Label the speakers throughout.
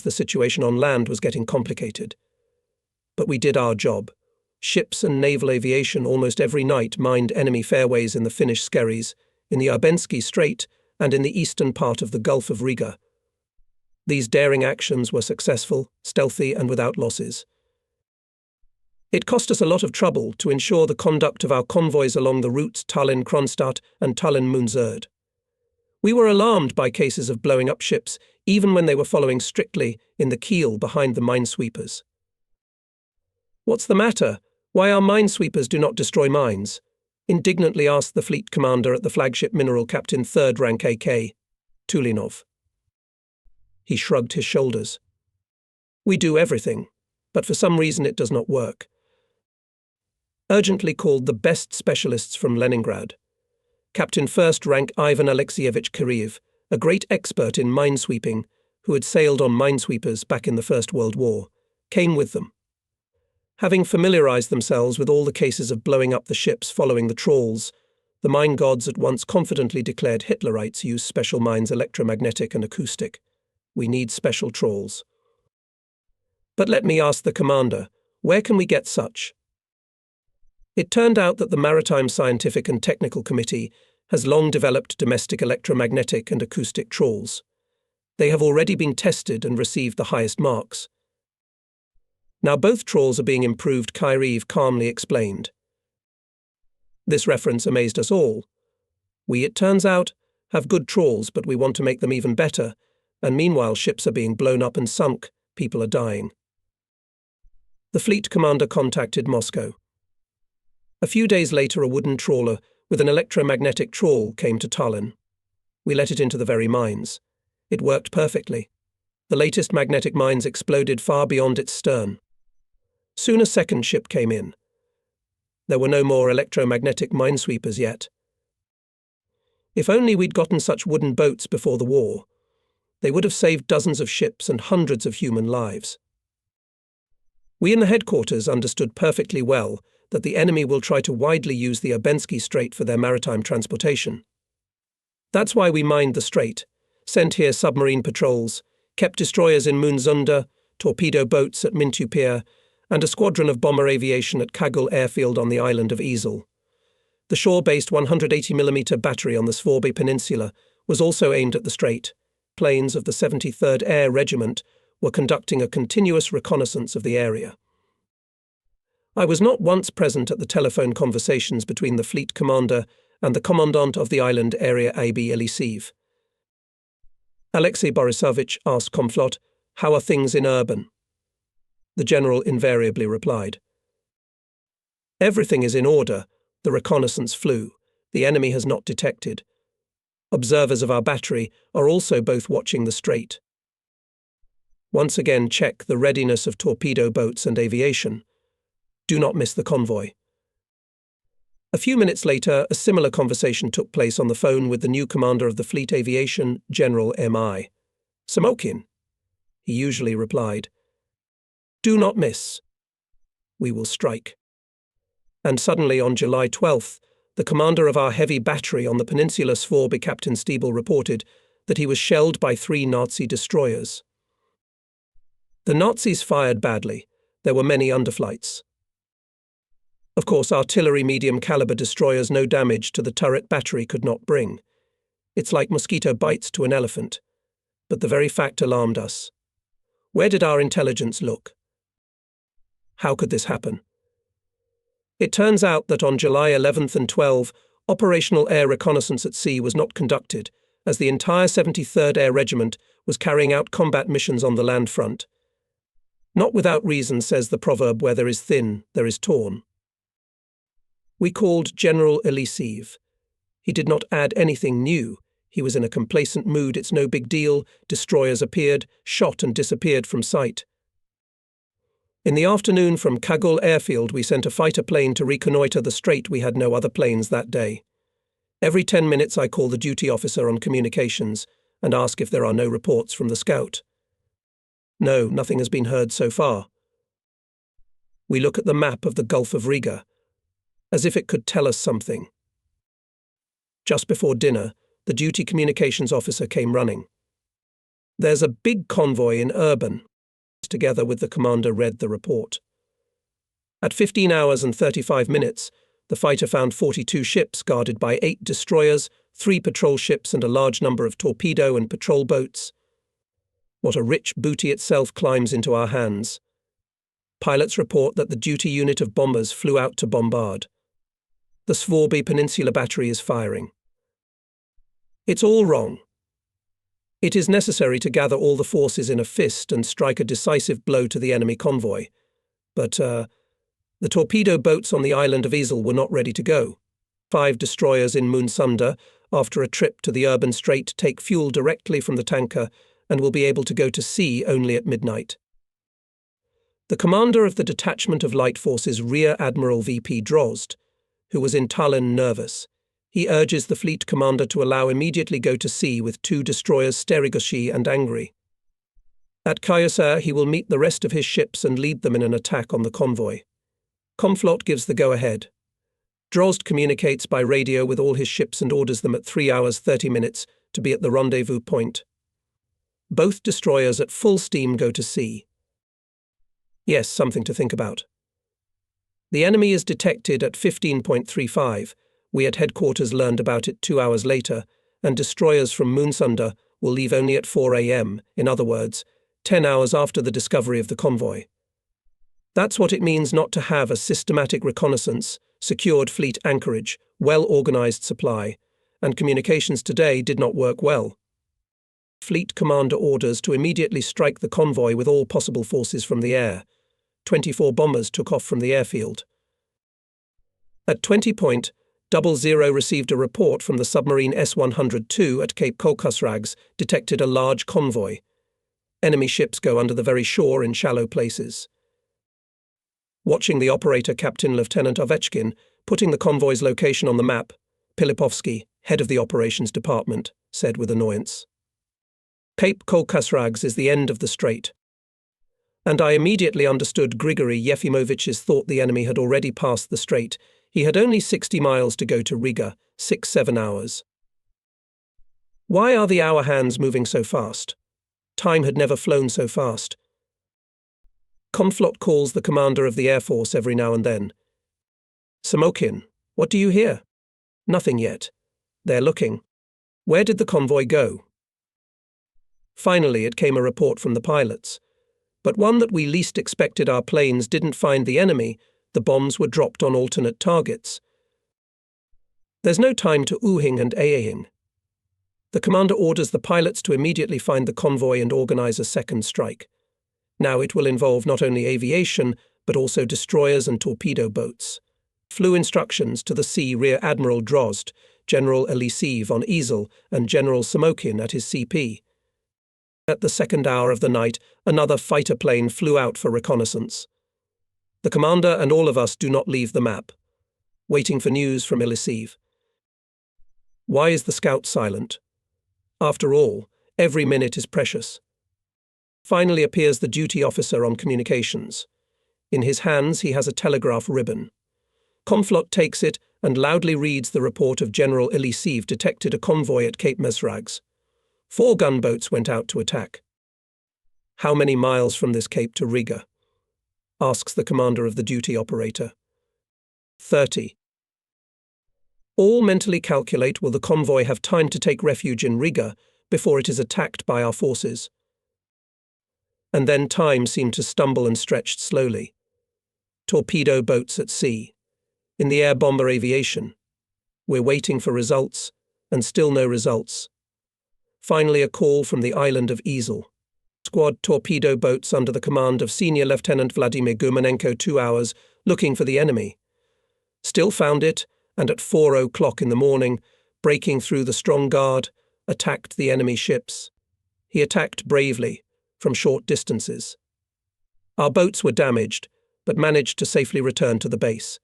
Speaker 1: the situation on land was getting complicated. But we did our job. Ships and naval aviation almost every night mined enemy fairways in the Finnish Skerries, in the Arbenski Strait, and in the eastern part of the Gulf of Riga. These daring actions were successful, stealthy, and without losses. It cost us a lot of trouble to ensure the conduct of our convoys along the routes Tallinn-Kronstadt and Tallinn-Munzurd. We were alarmed by cases of blowing up ships, even when they were following strictly in the keel behind the minesweepers. "What's the matter? Why our minesweepers do not destroy mines?" indignantly asked the fleet commander at the flagship Mineral Captain 3rd Rank AK, Tulinov. He shrugged his shoulders. "We do everything, but for some reason it does not work." Urgently called the best specialists from Leningrad. Captain 1st Rank Ivan Alexeyevich Kiriyev, a great expert in minesweeping, who had sailed on minesweepers back in the First World War, came with them. Having familiarized themselves with all the cases of blowing up the ships following the trawls, the mine gods at once confidently declared Hitlerites use special mines, electromagnetic and acoustic. We need special trawls. But let me ask the commander, where can we get such? It turned out that the Maritime Scientific and Technical Committee has long developed domestic electromagnetic and acoustic trawls. They have already been tested and received the highest marks. Now both trawls are being improved, Kiriyev calmly explained. This reference amazed us all. We, it turns out, have good trawls, but we want to make them even better, and meanwhile ships are being blown up and sunk, people are dying. The fleet commander contacted Moscow. A few days later, a wooden trawler with an electromagnetic trawl came to Tallinn. We let it into the very mines. It worked perfectly. The latest magnetic mines exploded far beyond its stern. Soon a second ship came in. There were no more electromagnetic minesweepers yet. If only we'd gotten such wooden boats before the war, they would have saved dozens of ships and hundreds of human lives. We in the headquarters understood perfectly well that the enemy will try to widely use the Arbenski Strait for their maritime transportation. That's why we mined the strait, sent here submarine patrols, kept destroyers in Munzunda, torpedo boats at Mintu Pier, and a squadron of bomber aviation at Kagul airfield on the island of Ezel. The shore-based 180mm battery on the Svorbe Peninsula was also aimed at the strait. Planes of the 73rd Air Regiment were conducting a continuous reconnaissance of the area. I was not once present at the telephone conversations between the fleet commander and the commandant of the island area AB Eliseev. Alexei Borisovich asked Komflot, "How are things in Urban?" The general invariably replied, "Everything is in order. The reconnaissance flew. The enemy has not detected. Observers of our battery are also both watching the strait. Once again check the readiness of torpedo boats and aviation. Do not miss the convoy." A few minutes later, a similar conversation took place on the phone with the new commander of the Fleet Aviation, General M.I. "Samokin," he usually replied. "Do not miss. We will strike." And suddenly on July 12th, the commander of our heavy battery on the peninsula Svorbe, Captain Stiebel, reported that he was shelled by 3 Nazi destroyers. The Nazis fired badly. There were many underflights. Of course, artillery medium-caliber destroyers no damage to the turret battery could not bring. It's like mosquito bites to an elephant. But the very fact alarmed us. Where did our intelligence look? How could this happen? It turns out that on July 11th and 12th, operational air reconnaissance at sea was not conducted, as the entire 73rd Air Regiment was carrying out combat missions on the land front. Not without reason, says the proverb, where there is thin, there is torn. We called General Eliseev. He did not add anything new. He was in a complacent mood. It's no big deal. Destroyers appeared, shot and disappeared from sight. In the afternoon from Kagul airfield, we sent a fighter plane to reconnoitre the strait. We had no other planes that day. Every 10 minutes I call the duty officer on communications and ask if there are no reports from the scout. No, nothing has been heard so far. We look at the map of the Gulf of Riga, as if it could tell us something. Just before dinner, the duty communications officer came running. There's a big convoy in Urban. Together with the commander read the report. At 15 hours and 35 minutes, the fighter found 42 ships guarded by 8 destroyers, 3 patrol ships and a large number of torpedo and patrol boats. What a rich booty itself climbs into our hands. Pilots report that the duty unit of bombers flew out to bombard. The Svorby Peninsula Battery is firing. It's all wrong. It is necessary to gather all the forces in a fist and strike a decisive blow to the enemy convoy. But the torpedo boats on the island of Isle were not ready to go. 5 destroyers in Moonsunda, after a trip to the Urban Strait, take fuel directly from the tanker and will be able to go to sea only at midnight. The commander of the detachment of light forces, Rear Admiral V.P. Drozd, who was in Tallinn, nervous. He urges the fleet commander to allow immediately go to sea with 2 destroyers, Sterigoshi and Angry. At Kayasa, he will meet the rest of his ships and lead them in an attack on the convoy. Comflot gives the go-ahead. Drozd communicates by radio with all his ships and orders them at 3 hours 30 minutes to be at the rendezvous point. Both destroyers at full steam go to sea. Yes, something to think about. The enemy is detected at 15.35. We at headquarters learned about it 2 hours later, and destroyers from Moonsunda will leave only at 4 a.m., in other words, 10 hours after the discovery of the convoy. That's what it means not to have a systematic reconnaissance, secured fleet anchorage, well-organized supply, and communications today did not work well. Fleet commander orders to immediately strike the convoy with all possible forces from the air. 24 bombers took off from the airfield. At 20:00 received a report from the submarine S-102 at Cape Kolkasrags detected a large convoy. Enemy ships go under the very shore in shallow places. Watching the operator, Captain Lieutenant Ovechkin, putting the convoy's location on the map, Pilipovsky, head of the operations department, said with annoyance, "Cape Kolkasrags is the end of the strait." And I immediately understood Grigory Yefimovich's thought the enemy had already passed the strait. He had only 60 miles to go to Riga, 6-7 hours. Why are the hour hands moving so fast? Time had never flown so fast. Comflot calls the commander of the Air Force every now and then. "Samokin, what do you hear?" "Nothing yet. They're looking." "Where did the convoy go?" Finally, it came a report from the pilots. But one that we least expected. Our planes didn't find the enemy. The bombs were dropped on alternate targets. There's no time to oohing and aahing. The commander orders the pilots to immediately find the convoy and organize a second strike. Now it will involve not only aviation, but also destroyers and torpedo boats. Flew instructions to the Sea Rear Admiral Drozd, General Elisiv on Isle, and General Samokin at his CP. At the 2nd hour of the night, another fighter plane flew out for reconnaissance. The commander and all of us do not leave the map, waiting for news from Elisiv. Why is the scout silent? After all, every minute is precious. Finally appears the duty officer on communications. In his hands he has a telegraph ribbon. Comflot takes it and loudly reads the report of General Elisiv detected a convoy at Cape Mesrags. 4 gunboats went out to attack. "How many miles from this cape to Riga?" asks the commander of the duty operator. 30. All mentally calculate, will the convoy have time to take refuge in Riga before it is attacked by our forces? And then time seemed to stumble and stretched slowly. Torpedo boats at sea. In the air bomber aviation. We're waiting for results, and still no results. Finally a call from the island of Isle. Squad torpedo boats under the command of Senior Lieutenant Vladimir Gumanenko 2 hours, looking for the enemy. Still found it, and at 4:00 in the morning, breaking through the strong guard, attacked the enemy ships. He attacked bravely, from short distances. Our boats were damaged, but managed to safely return to the base.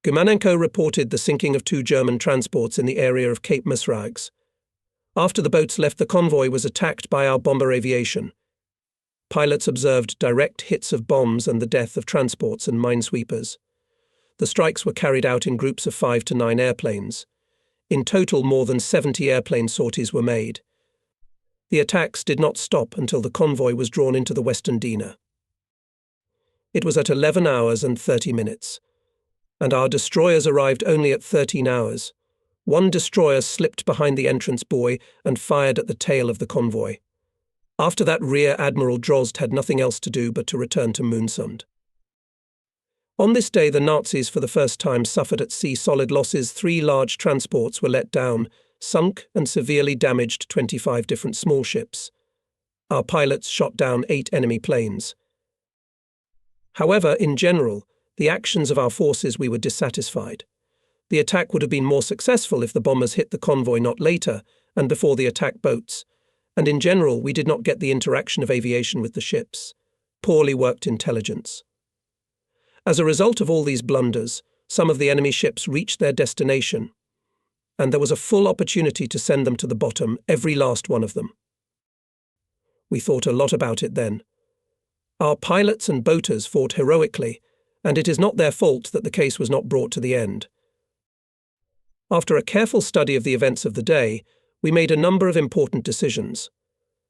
Speaker 1: Gumanenko reported the sinking of 2 German transports in the area of Cape Mesrags. After the boats left, the convoy was attacked by our bomber aviation. Pilots observed direct hits of bombs and the death of transports and minesweepers. The strikes were carried out in groups of 5 to 9 airplanes. In total, more than 70 airplane sorties were made. The attacks did not stop until the convoy was drawn into the western Dina. It was at 11 hours and 30 minutes, and our destroyers arrived only at 13 hours. One destroyer slipped behind the entrance buoy and fired at the tail of the convoy. After that, Rear Admiral Drozd had nothing else to do but to return to Moonsund. On this day, the Nazis for the first time suffered at sea solid losses. 3 large transports were let down, sunk and severely damaged 25 different small ships. Our pilots shot down 8 enemy planes. However, in general, the actions of our forces, we were dissatisfied. The attack would have been more successful if the bombers hit the convoy not later and before the attack boats, and in general we did not get the interaction of aviation with the ships. Poorly worked intelligence. As a result of all these blunders, some of the enemy ships reached their destination, and there was a full opportunity to send them to the bottom, every last one of them. We thought a lot about it then. Our pilots and boaters fought heroically, and it is not their fault that the case was not brought to the end. After a careful study of the events of the day, we made a number of important decisions.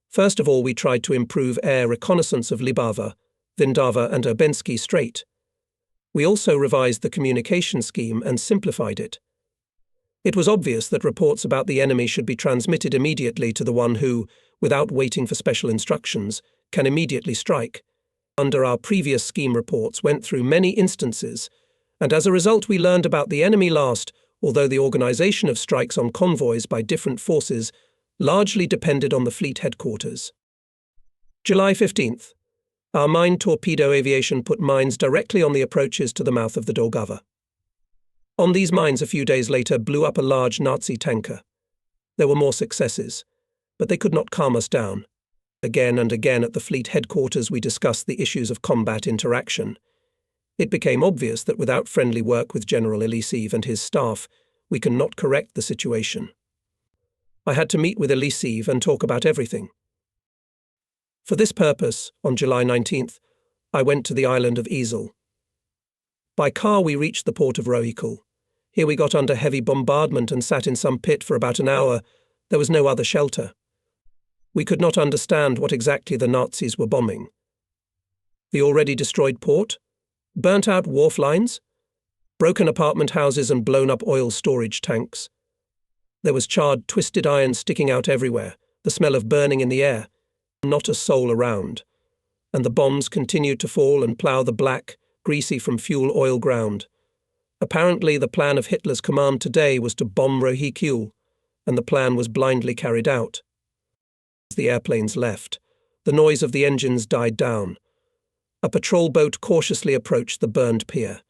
Speaker 1: First of all, we tried to improve air reconnaissance of Libava, Vindava and Urbensky Strait. We also revised the communication scheme and simplified it. It was obvious that reports about the enemy should be transmitted immediately to the one who, without waiting for special instructions, can immediately strike. Under our previous scheme, reports went through many instances, and as a result we learned about the enemy last, although the organization of strikes on convoys by different forces largely depended on the fleet headquarters. July 15th. Our mine torpedo aviation put mines directly on the approaches to the mouth of the Daugava. On these mines a few days later blew up a large Nazi tanker. There were more successes, but they could not calm us down. Again and again at the fleet headquarters we discussed the issues of combat interaction. It became obvious that without friendly work with General Elisiv and his staff, we cannot correct the situation. I had to meet with Elisiv and talk about everything. For this purpose, on July 19th, I went to the island of Isle. By car we reached the port of Rohikul. Here we got under heavy bombardment and sat in some pit for about an hour. There was no other shelter. We could not understand what exactly the Nazis were bombing. The already destroyed port? Burnt-out wharf lines? Broken apartment houses and blown-up oil storage tanks. There was charred, twisted iron sticking out everywhere, the smell of burning in the air, not a soul around. And the bombs continued to fall and plough the black, greasy from fuel oil ground. Apparently the plan of Hitler's command today was to bomb Rohikul, and the plan was blindly carried out. As the airplanes left, the noise of the engines died down. A patrol boat cautiously approached the burned pier.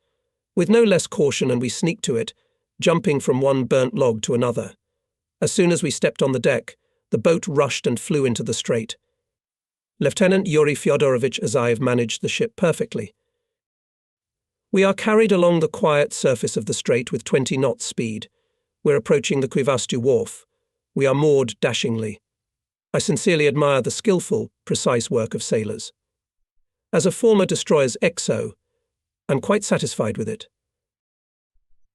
Speaker 1: With no less caution, and we sneaked to it, jumping from one burnt log to another. As soon as we stepped on the deck, the boat rushed and flew into the strait. Lieutenant Yuri Fyodorovich Azaev managed the ship perfectly. We are carried along the quiet surface of the strait with 20 knots speed. We're approaching the Krivastu wharf. We are moored dashingly. I sincerely admire the skillful, precise work of sailors. As a former destroyer's XO, I'm quite satisfied with it.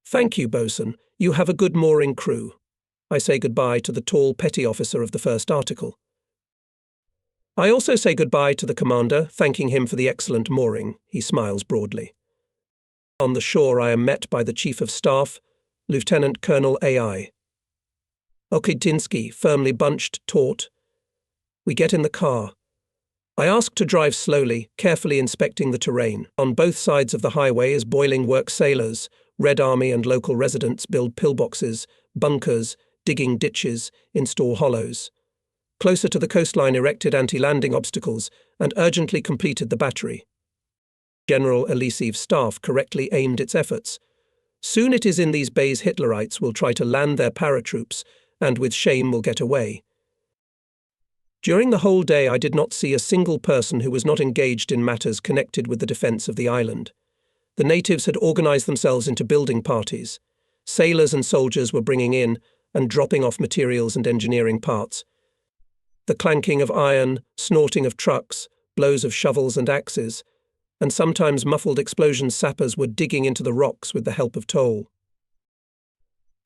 Speaker 1: Thank you, bosun. You have a good mooring crew. I say goodbye to the tall petty officer of the first article. I also say goodbye to the commander, thanking him for the excellent mooring. He smiles broadly. On the shore I am met by the Chief of Staff, Lieutenant Colonel A.I. Okitinsky, firmly bunched, taut. We get in the car. I ask to drive slowly, carefully inspecting the terrain. On both sides of the highway is boiling work sailors. Red Army and local residents build pillboxes, bunkers, digging ditches, install hollows. Closer to the coastline erected anti-landing obstacles and urgently completed the battery. General Elisiv's staff correctly aimed its efforts. Soon it is in these bays Hitlerites will try to land their paratroops and with shame will get away. During the whole day I did not see a single person who was not engaged in matters connected with the defence of the island. The natives had organised themselves into building parties. Sailors and soldiers were bringing in and dropping off materials and engineering parts. The clanking of iron, snorting of trucks, blows of shovels and axes, and sometimes muffled explosion sappers were digging into the rocks with the help of toll.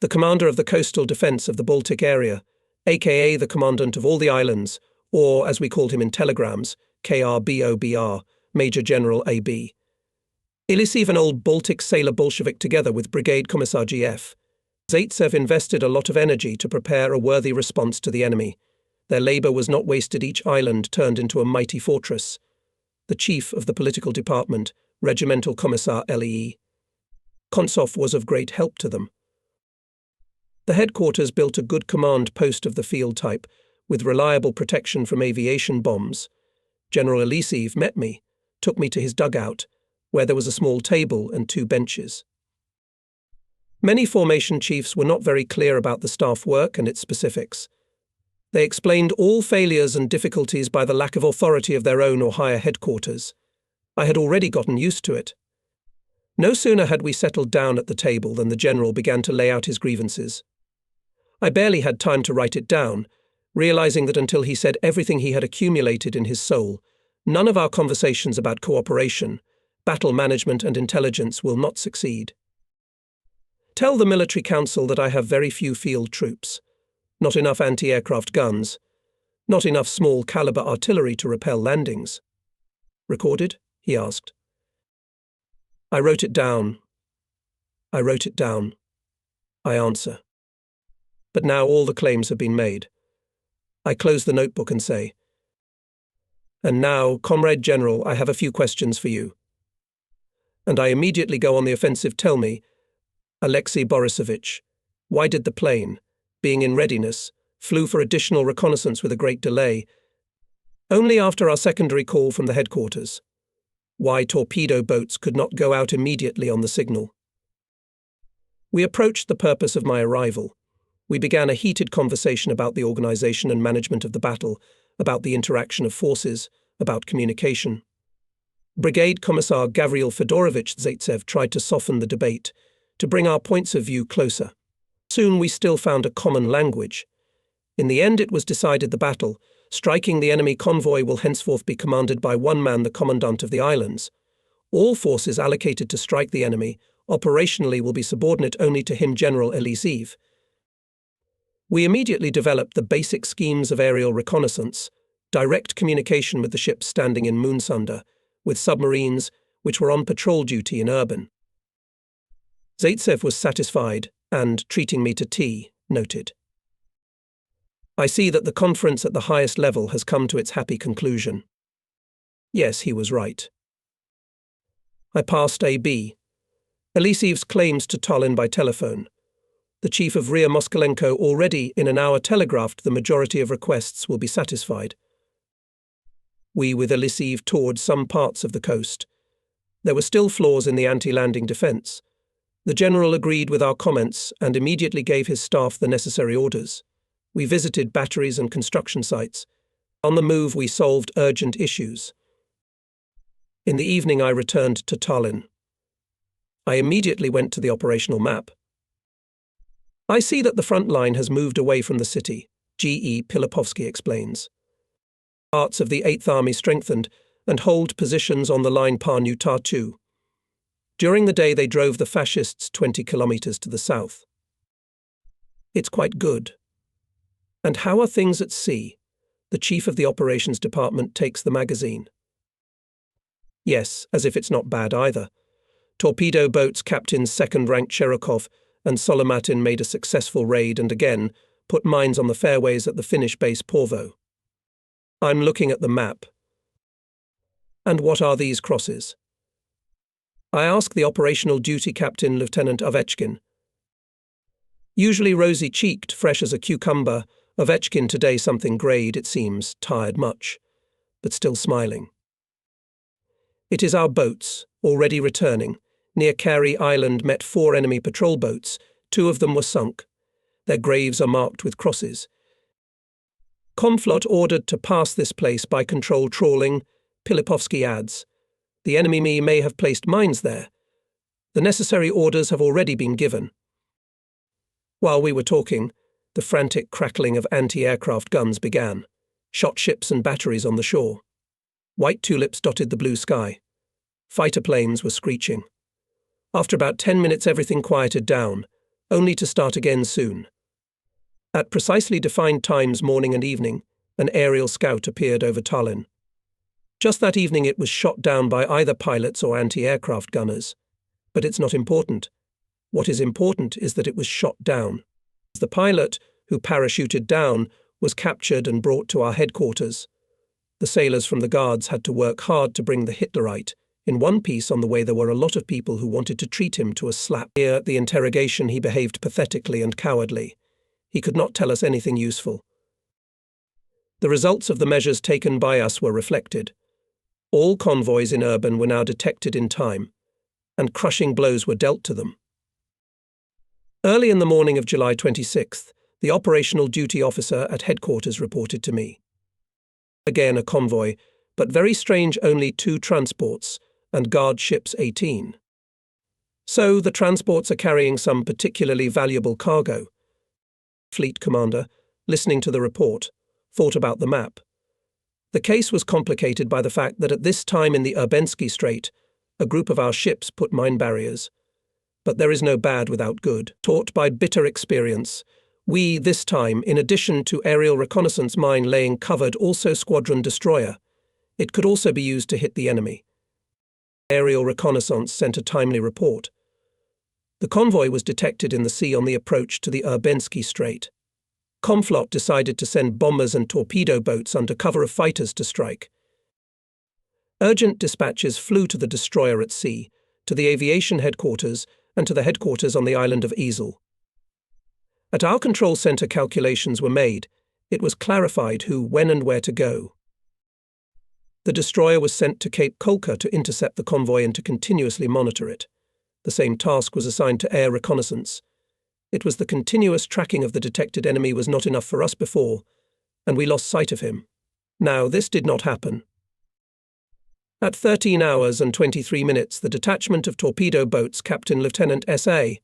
Speaker 1: The commander of the coastal defence of the Baltic area, aka the commandant of all the islands, or, as we called him in telegrams, KRBOBR, Major General AB. Ilisiv, an old Baltic sailor Bolshevik, together with Brigade Commissar GF. Zaitsev invested a lot of energy to prepare a worthy response to the enemy. Their labour was not wasted. Each island turned into a mighty fortress. The chief of the political department, Regimental Commissar LEE. Kontsov, was of great help to them. The headquarters built a good command post of the field type, with reliable protection from aviation bombs. General Ilisiv met me, took me to his dugout, where there was a small table and 2 benches. Many formation chiefs were not very clear about the staff work and its specifics. They explained all failures and difficulties by the lack of authority of their own or higher headquarters. I had already gotten used to it. No sooner had we settled down at the table than the general began to lay out his grievances. I barely had time to write it down, realizing that until he said everything he had accumulated in his soul, none of our conversations about cooperation, battle management and intelligence will not succeed. Tell the military council that I have very few field troops, not enough anti-aircraft guns, not enough small-caliber artillery to repel landings. Recorded? He asked. I wrote it down. I wrote it down. I answer. But now all the claims have been made. I close the notebook and say, "And now, Comrade General, I have a few questions for you." And I immediately go on the offensive. Tell me, Alexei Borisovich, why did the plane, being in readiness, flew for additional reconnaissance with a great delay, only after our secondary call from the headquarters? Why torpedo boats could not go out immediately on the signal? We approached the purpose of my arrival. We began a heated conversation about the organization and management of the battle, about the interaction of forces, about communication. Brigade Commissar Gavril Fedorovich Zaitsev tried to soften the debate, to bring our points of view closer. Soon we still found a common language. In the end it was decided the battle, striking the enemy convoy, will henceforth be commanded by one man, the commandant of the islands. All forces allocated to strike the enemy operationally will be subordinate only to him, General Ilisiv. We immediately developed the basic schemes of aerial reconnaissance, direct communication with the ships standing in Moonsunder, with submarines which were on patrol duty in urban. Zaitsev was satisfied and, treating me to tea, noted, "I see that the conference at the highest level has come to its happy conclusion." Yes, he was right. I passed AB. Elisev's claims to Tallinn by telephone. The chief of Rear Moskalenko already in an hour telegraphed the majority of requests will be satisfied. We with Ilisiv toured some parts of the coast. There were still flaws in the anti-landing defence. The general agreed with our comments and immediately gave his staff the necessary orders. We visited batteries and construction sites. On the move, we solved urgent issues. In the evening, I returned to Tallinn. I immediately went to the operational map. I see that the front line has moved away from the city, G.E. Pilipovsky explains. Parts of the 8th Army strengthened and hold positions on the line Parnu-Tartu. During the day, they drove the fascists 20 kilometers to the south. It's quite good. And how are things at sea? The chief of the operations department takes the magazine. Yes, as if it's not bad either. Torpedo boats Captains 2nd Rank Cherokov and Solomatin made a successful raid and again put mines on the fairways at the Finnish base Porvoo. I'm looking at the map. And what are these crosses? I ask the operational duty captain, Lieutenant Ovechkin. Usually rosy-cheeked, fresh as a cucumber, Ovechkin today something greyed, it seems, tired much, but still smiling. It is our boats, already returning. Near Carey Island met 4 enemy patrol boats. 2 of them were sunk. Their graves are marked with crosses. Comflot ordered to pass this place by control trawling, Pilipovsky adds. The enemy may have placed mines there. The necessary orders have already been given. While we were talking, the frantic crackling of anti-aircraft guns began. Shot ships and batteries on the shore. White tulips dotted the blue sky. Fighter planes were screeching. After about 10 minutes everything quieted down, only to start again soon. At precisely defined times morning and evening, an aerial scout appeared over Tallinn. Just that evening it was shot down by either pilots or anti-aircraft gunners. But it's not important. What is important is that it was shot down. The pilot, who parachuted down, was captured and brought to our headquarters. The sailors from the guards had to work hard to bring the Hitlerite. In one piece on the way there were a lot of people who wanted to treat him to a slap. Here at the interrogation he behaved pathetically and cowardly. He could not tell us anything useful. The results of the measures taken by us were reflected. All convoys in Urban were now detected in time, and crushing blows were dealt to them. Early in the morning of July 26th, the operational duty officer at headquarters reported to me. Again a convoy, but very strange, only 2 transports and guard ships 18. So the transports are carrying some particularly valuable cargo. Fleet commander, listening to the report, thought about the map. The case was complicated by the fact that at this time in the Urbensky Strait, a group of our ships put mine barriers. But there is no bad without good. Taught by bitter experience, we, this time, in addition to aerial reconnaissance mine laying, covered also squadron destroyer. It could also be used to hit the enemy. Aerial reconnaissance sent a timely report. The convoy was detected in the sea on the approach to the Urbensky Strait. Comflot decided to send bombers and torpedo boats under cover of fighters to strike. Urgent dispatches flew to the destroyer at sea, to the aviation headquarters, and to the headquarters on the island of Easel. At our control center calculations were made. It was clarified who, when and where to go. The destroyer was sent to Cape Kolka to intercept the convoy and to continuously monitor it. The same task was assigned to air reconnaissance. It was the continuous tracking of the detected enemy was not enough for us before, and we lost sight of him. Now this did not happen. At 13 hours and 23 minutes, the detachment of torpedo boats Captain Lieutenant S.A.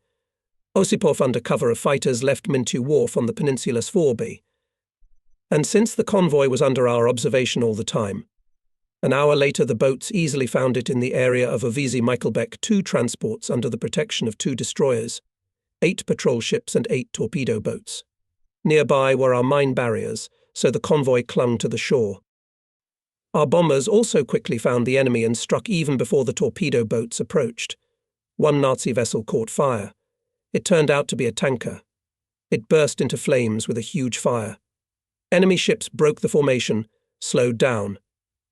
Speaker 1: Osipov under cover of fighters left Mintu Wharf on the peninsula Svorby. And since the convoy was under our observation all the time, an hour later the boats easily found it in the area of Ovisi Michaelbeck, 2 transports under the protection of 2 destroyers, 8 patrol ships and 8 torpedo boats. Nearby were our mine barriers, so the convoy clung to the shore. Our bombers also quickly found the enemy and struck even before the torpedo boats approached. One Nazi vessel caught fire. It turned out to be a tanker. It burst into flames with a huge fire. Enemy ships broke the formation, slowed down,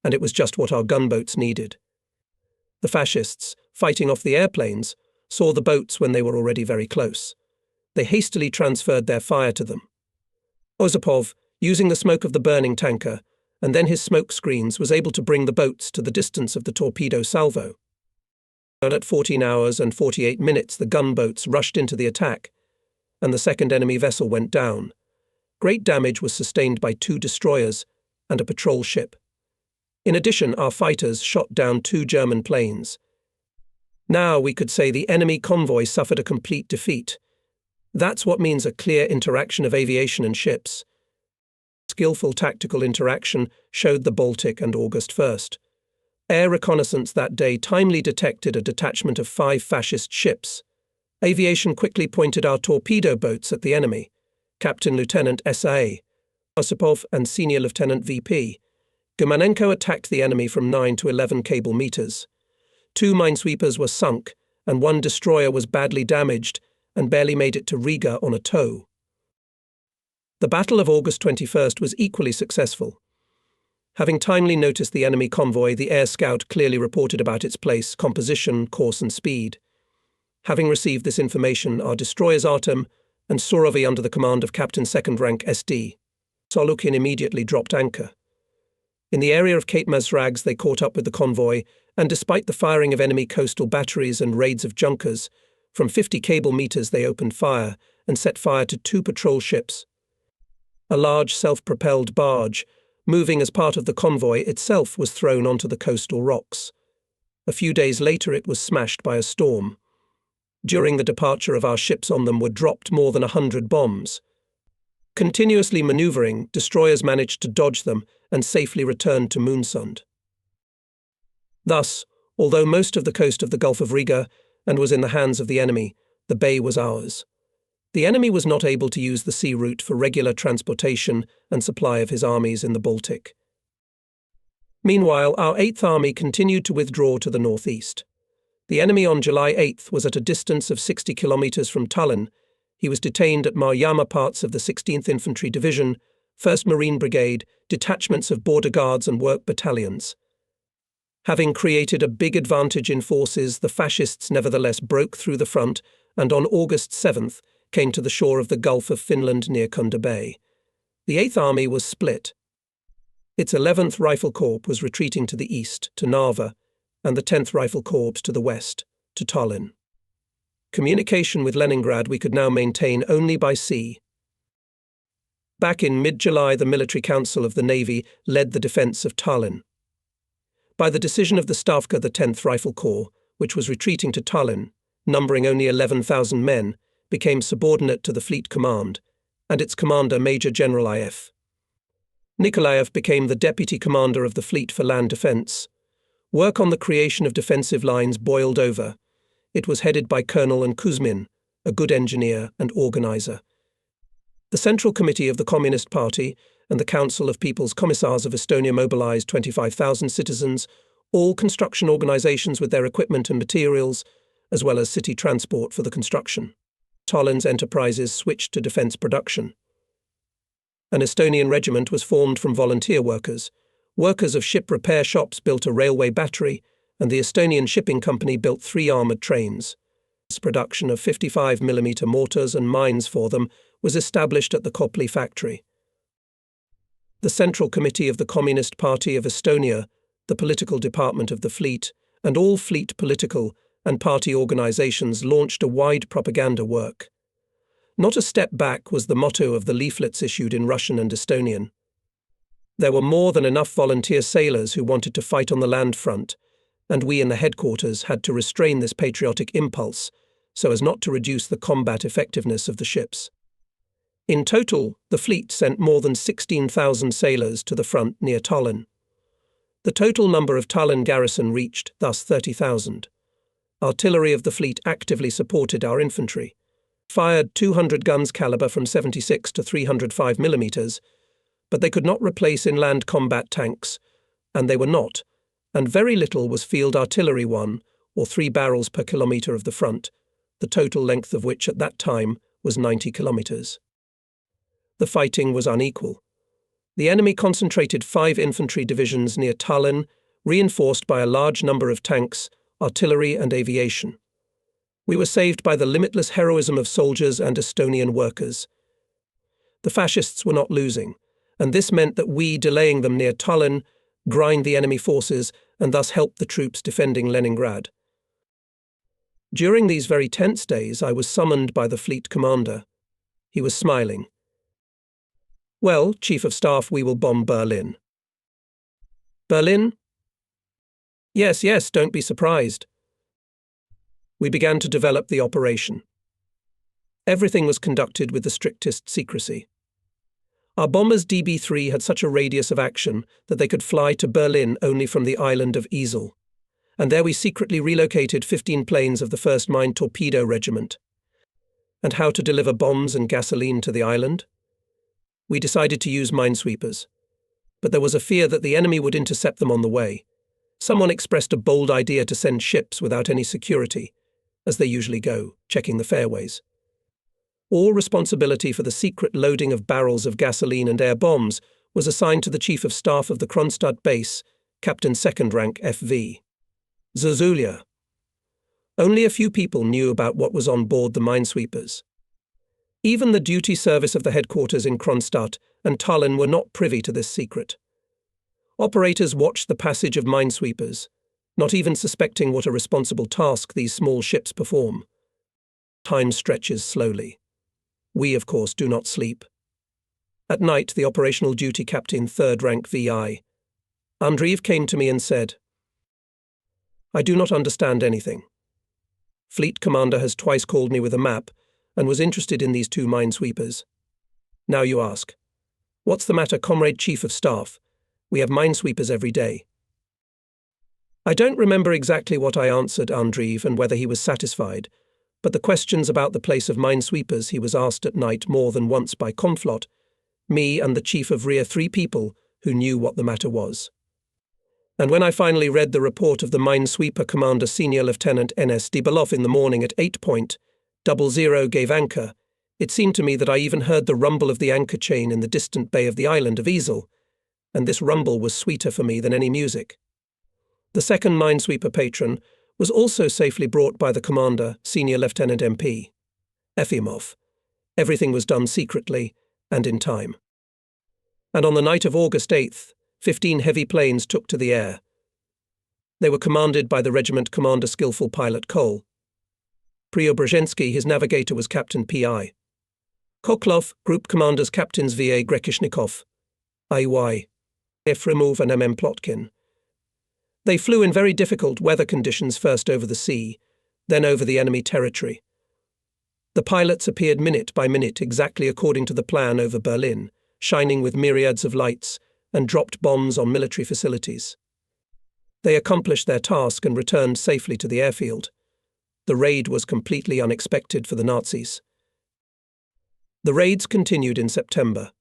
Speaker 1: and it was just what our gunboats needed. The fascists, fighting off the airplanes, saw the boats when they were already very close. They hastily transferred their fire to them. Osipov, using the smoke of the burning tanker, and then his smoke screens, was able to bring the boats to the distance of the torpedo salvo. And at 14 hours and 48 minutes the gunboats rushed into the attack, and the second enemy vessel went down. Great damage was sustained by 2 destroyers and a patrol ship. In addition, our fighters shot down 2 German planes. Now we could say the enemy convoy suffered a complete defeat. That's what means a clear interaction of aviation and ships. Skillful tactical interaction showed the Baltic and August 1st. Air reconnaissance that day timely detected a detachment of 5 fascist ships. Aviation quickly pointed our torpedo boats at the enemy. Captain Lieutenant S.A. Osipov and Senior Lieutenant V.P. Gumanenko attacked the enemy from 9 to 11 cable meters. 2 minesweepers were sunk, and 1 destroyer was badly damaged and barely made it to Riga on a tow. The Battle of August 21st was equally successful. Having timely noticed the enemy convoy, the air scout clearly reported about its place, composition, course and speed. Having received this information, our destroyers Artem and Surovi under the command of Captain 2nd Rank S.D. Solukin immediately dropped anchor. In the area of Cape Mazrags they caught up with the convoy, and despite the firing of enemy coastal batteries and raids of junkers, from 50 cable meters they opened fire and set fire to 2 patrol ships. A large self-propelled barge, moving as part of the convoy itself, was thrown onto the coastal rocks. A few days later it was smashed by a storm. During the departure of our ships on them were dropped more than 100 bombs. Continuously maneuvering, destroyers managed to dodge them and safely returned to Moonsund. Thus, although most of the coast of the Gulf of Riga and was in the hands of the enemy, the bay was ours. The enemy was not able to use the sea route for regular transportation and supply of his armies in the Baltic. Meanwhile, our 8th Army continued to withdraw to the northeast. The enemy on July 8th was at a distance of 60 kilometers from Tallinn. He was detained at Marjama. Parts of the 16th Infantry Division, 1st Marine Brigade, detachments of border guards and work battalions. Having created a big advantage in forces, the fascists nevertheless broke through the front and on August 7th came to the shore of the Gulf of Finland near Kunda Bay. The 8th Army was split. Its 11th Rifle Corps was retreating to the east, to Narva, and the 10th Rifle Corps to the west, to Tallinn. Communication with Leningrad we could now maintain only by sea. Back in mid-July, the Military Council of the Navy led the defence of Tallinn. By the decision of the Stavka, the 10th Rifle Corps, which was retreating to Tallinn, numbering only 11,000 men, became subordinate to the Fleet Command, and its commander, Major General I.F. Nikolaev, became the deputy commander of the Fleet for Land Defence. Work on the creation of defensive lines boiled over. It was headed by Colonel Kuzmin, a good engineer and organizer. The Central Committee of the Communist Party and the Council of People's Commissars of Estonia mobilized 25,000 citizens, all construction organizations with their equipment and materials, as well as city transport for the construction. Tallinn's enterprises switched to defense production. An Estonian regiment was formed from volunteer workers. Workers of ship repair shops built a railway battery, and the Estonian Shipping Company built 3 armoured trains. Production of 55mm mortars and mines for them was established at the Kopli factory. The Central Committee of the Communist Party of Estonia, the political department of the fleet, and all fleet political and party organizations launched a wide propaganda work. Not a step back was the motto of the leaflets issued in Russian and Estonian. There were more than enough volunteer sailors who wanted to fight on the land front, and we in the headquarters had to restrain this patriotic impulse so as not to reduce the combat effectiveness of the ships. In total, the fleet sent more than 16,000 sailors to the front near Tallinn. The total number of Tallinn garrison reached, thus, 30,000. Artillery of the fleet actively supported our infantry, fired 200 guns caliber from 76 to 305 millimeters, but they could not replace inland combat tanks, and they were not, and very little was field artillery 1, or 3 barrels per kilometer of the front, the total length of which at that time was 90 kilometers. The fighting was unequal. The enemy concentrated 5 infantry divisions near Tallinn, reinforced by a large number of tanks, artillery and aviation. We were saved by the limitless heroism of soldiers and Estonian workers. The fascists were not losing, and this meant that we, delaying them near Tallinn, grind the enemy forces and thus helped the troops defending Leningrad. During these very tense days, I was summoned by the fleet commander. He was smiling. "Well, Chief of Staff, we will bomb Berlin." "Berlin?" Yes, don't be surprised." We began to develop the operation. Everything was conducted with the strictest secrecy. Our bombers DB-3 had such a radius of action that they could fly to Berlin only from the island of Isle, and there we secretly relocated 15 planes of the 1st Mine Torpedo Regiment. And how to deliver bombs and gasoline to the island? We decided to use minesweepers, but there was a fear that the enemy would intercept them on the way. Someone expressed a bold idea to send ships without any security, as they usually go, checking the fairways. All responsibility for the secret loading of barrels of gasoline and air bombs was assigned to the Chief of Staff of the Kronstadt base, Captain 2nd Rank FV. Zuzulia. Only a few people knew about what was on board the minesweepers. Even the duty service of the headquarters in Kronstadt and Tallinn were not privy to this secret. Operators watched the passage of minesweepers, not even suspecting what a responsible task these small ships perform. Time stretches slowly. We, of course, do not sleep. At night, the operational duty captain 3rd Rank VI, Andreev, came to me and said, "I do not understand anything. Fleet commander has twice called me with a map and was interested in these 2 minesweepers. Now you ask, what's the matter, Comrade Chief of Staff? We have minesweepers every day." I don't remember exactly what I answered Andreev and whether he was satisfied, but the questions about the place of minesweepers he was asked at night more than once by Conflot, me and the chief of rear, 3 people who knew what the matter was. And when I finally read the report of the minesweeper commander Senior Lieutenant N.S. Dibalov in the morning at 8.00 gave anchor, it seemed to me that I even heard the rumble of the anchor chain in the distant bay of the island of Ezel, and this rumble was sweeter for me than any music. The second minesweeper patron was also safely brought by the commander, Senior Lieutenant MP. Efimov. Everything was done secretly and in time. And on the night of August 8th, 15 heavy planes took to the air. They were commanded by the regiment commander, skillful pilot Kol. Preobrazhensky, his navigator, was Captain P.I. Koklov, group commanders Captains V.A. Grekishnikov, I.Y. Efremov and M.M. Plotkin. They flew in very difficult weather conditions, first over the sea, then over the enemy territory. The pilots appeared minute by minute exactly according to the plan over Berlin, shining with myriads of lights, and dropped bombs on military facilities. They accomplished their task and returned safely to the airfield. The raid was completely unexpected for the Nazis. The raids continued in September.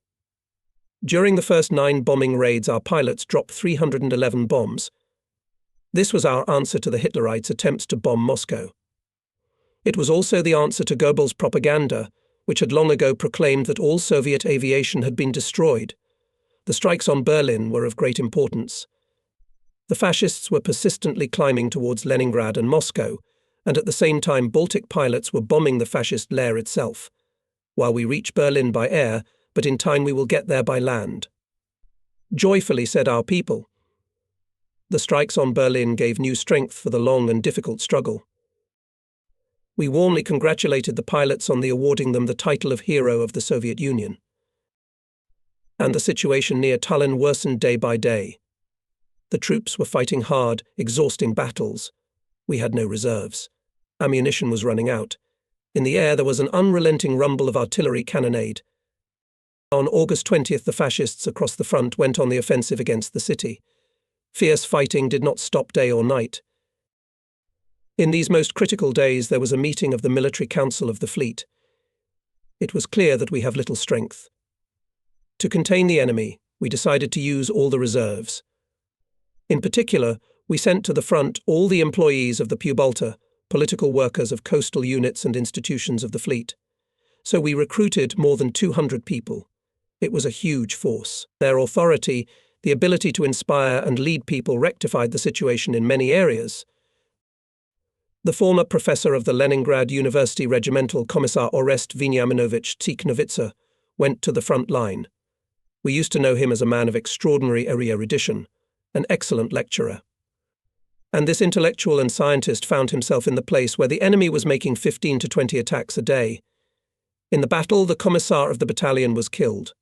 Speaker 1: During the first 9 bombing raids, our pilots dropped 311 bombs. This was our answer to the Hitlerites' attempts to bomb Moscow. It was also the answer to Goebbels' propaganda, which had long ago proclaimed that all Soviet aviation had been destroyed. The strikes on Berlin were of great importance. The fascists were persistently climbing towards Leningrad and Moscow, and at the same time Baltic pilots were bombing the fascist lair itself. While we reach Berlin by air, but in time we will get there by land. Joyfully, said our people. The strikes on Berlin gave new strength for the long and difficult struggle. We warmly congratulated the pilots on the awarding them the title of Hero of the Soviet Union. And the situation near Tallinn worsened day by day. The troops were fighting hard, exhausting battles. We had no reserves. Ammunition was running out. In the air there was an unrelenting rumble of artillery cannonade. On August 20th, the fascists across the front went on the offensive against the city. Fierce fighting did not stop day or night. In these most critical days there was a meeting of the Military Council of the Fleet. It was clear that we have little strength. To contain the enemy, we decided to use all the reserves. In particular, we sent to the front all the employees of the Pubalta, political workers of coastal units and institutions of the fleet. So we recruited more than 200 people. It was a huge force. Their authority, the ability to inspire and lead people, rectified the situation in many areas. The former professor of the Leningrad University Regimental Commissar Orest Veniaminovich Tsiknovitsa went to the front line. We used to know him as a man of extraordinary erudition, an excellent lecturer. And this intellectual and scientist found himself in the place where the enemy was making 15 to 20 attacks a day. In the battle, the commissar of the battalion was killed.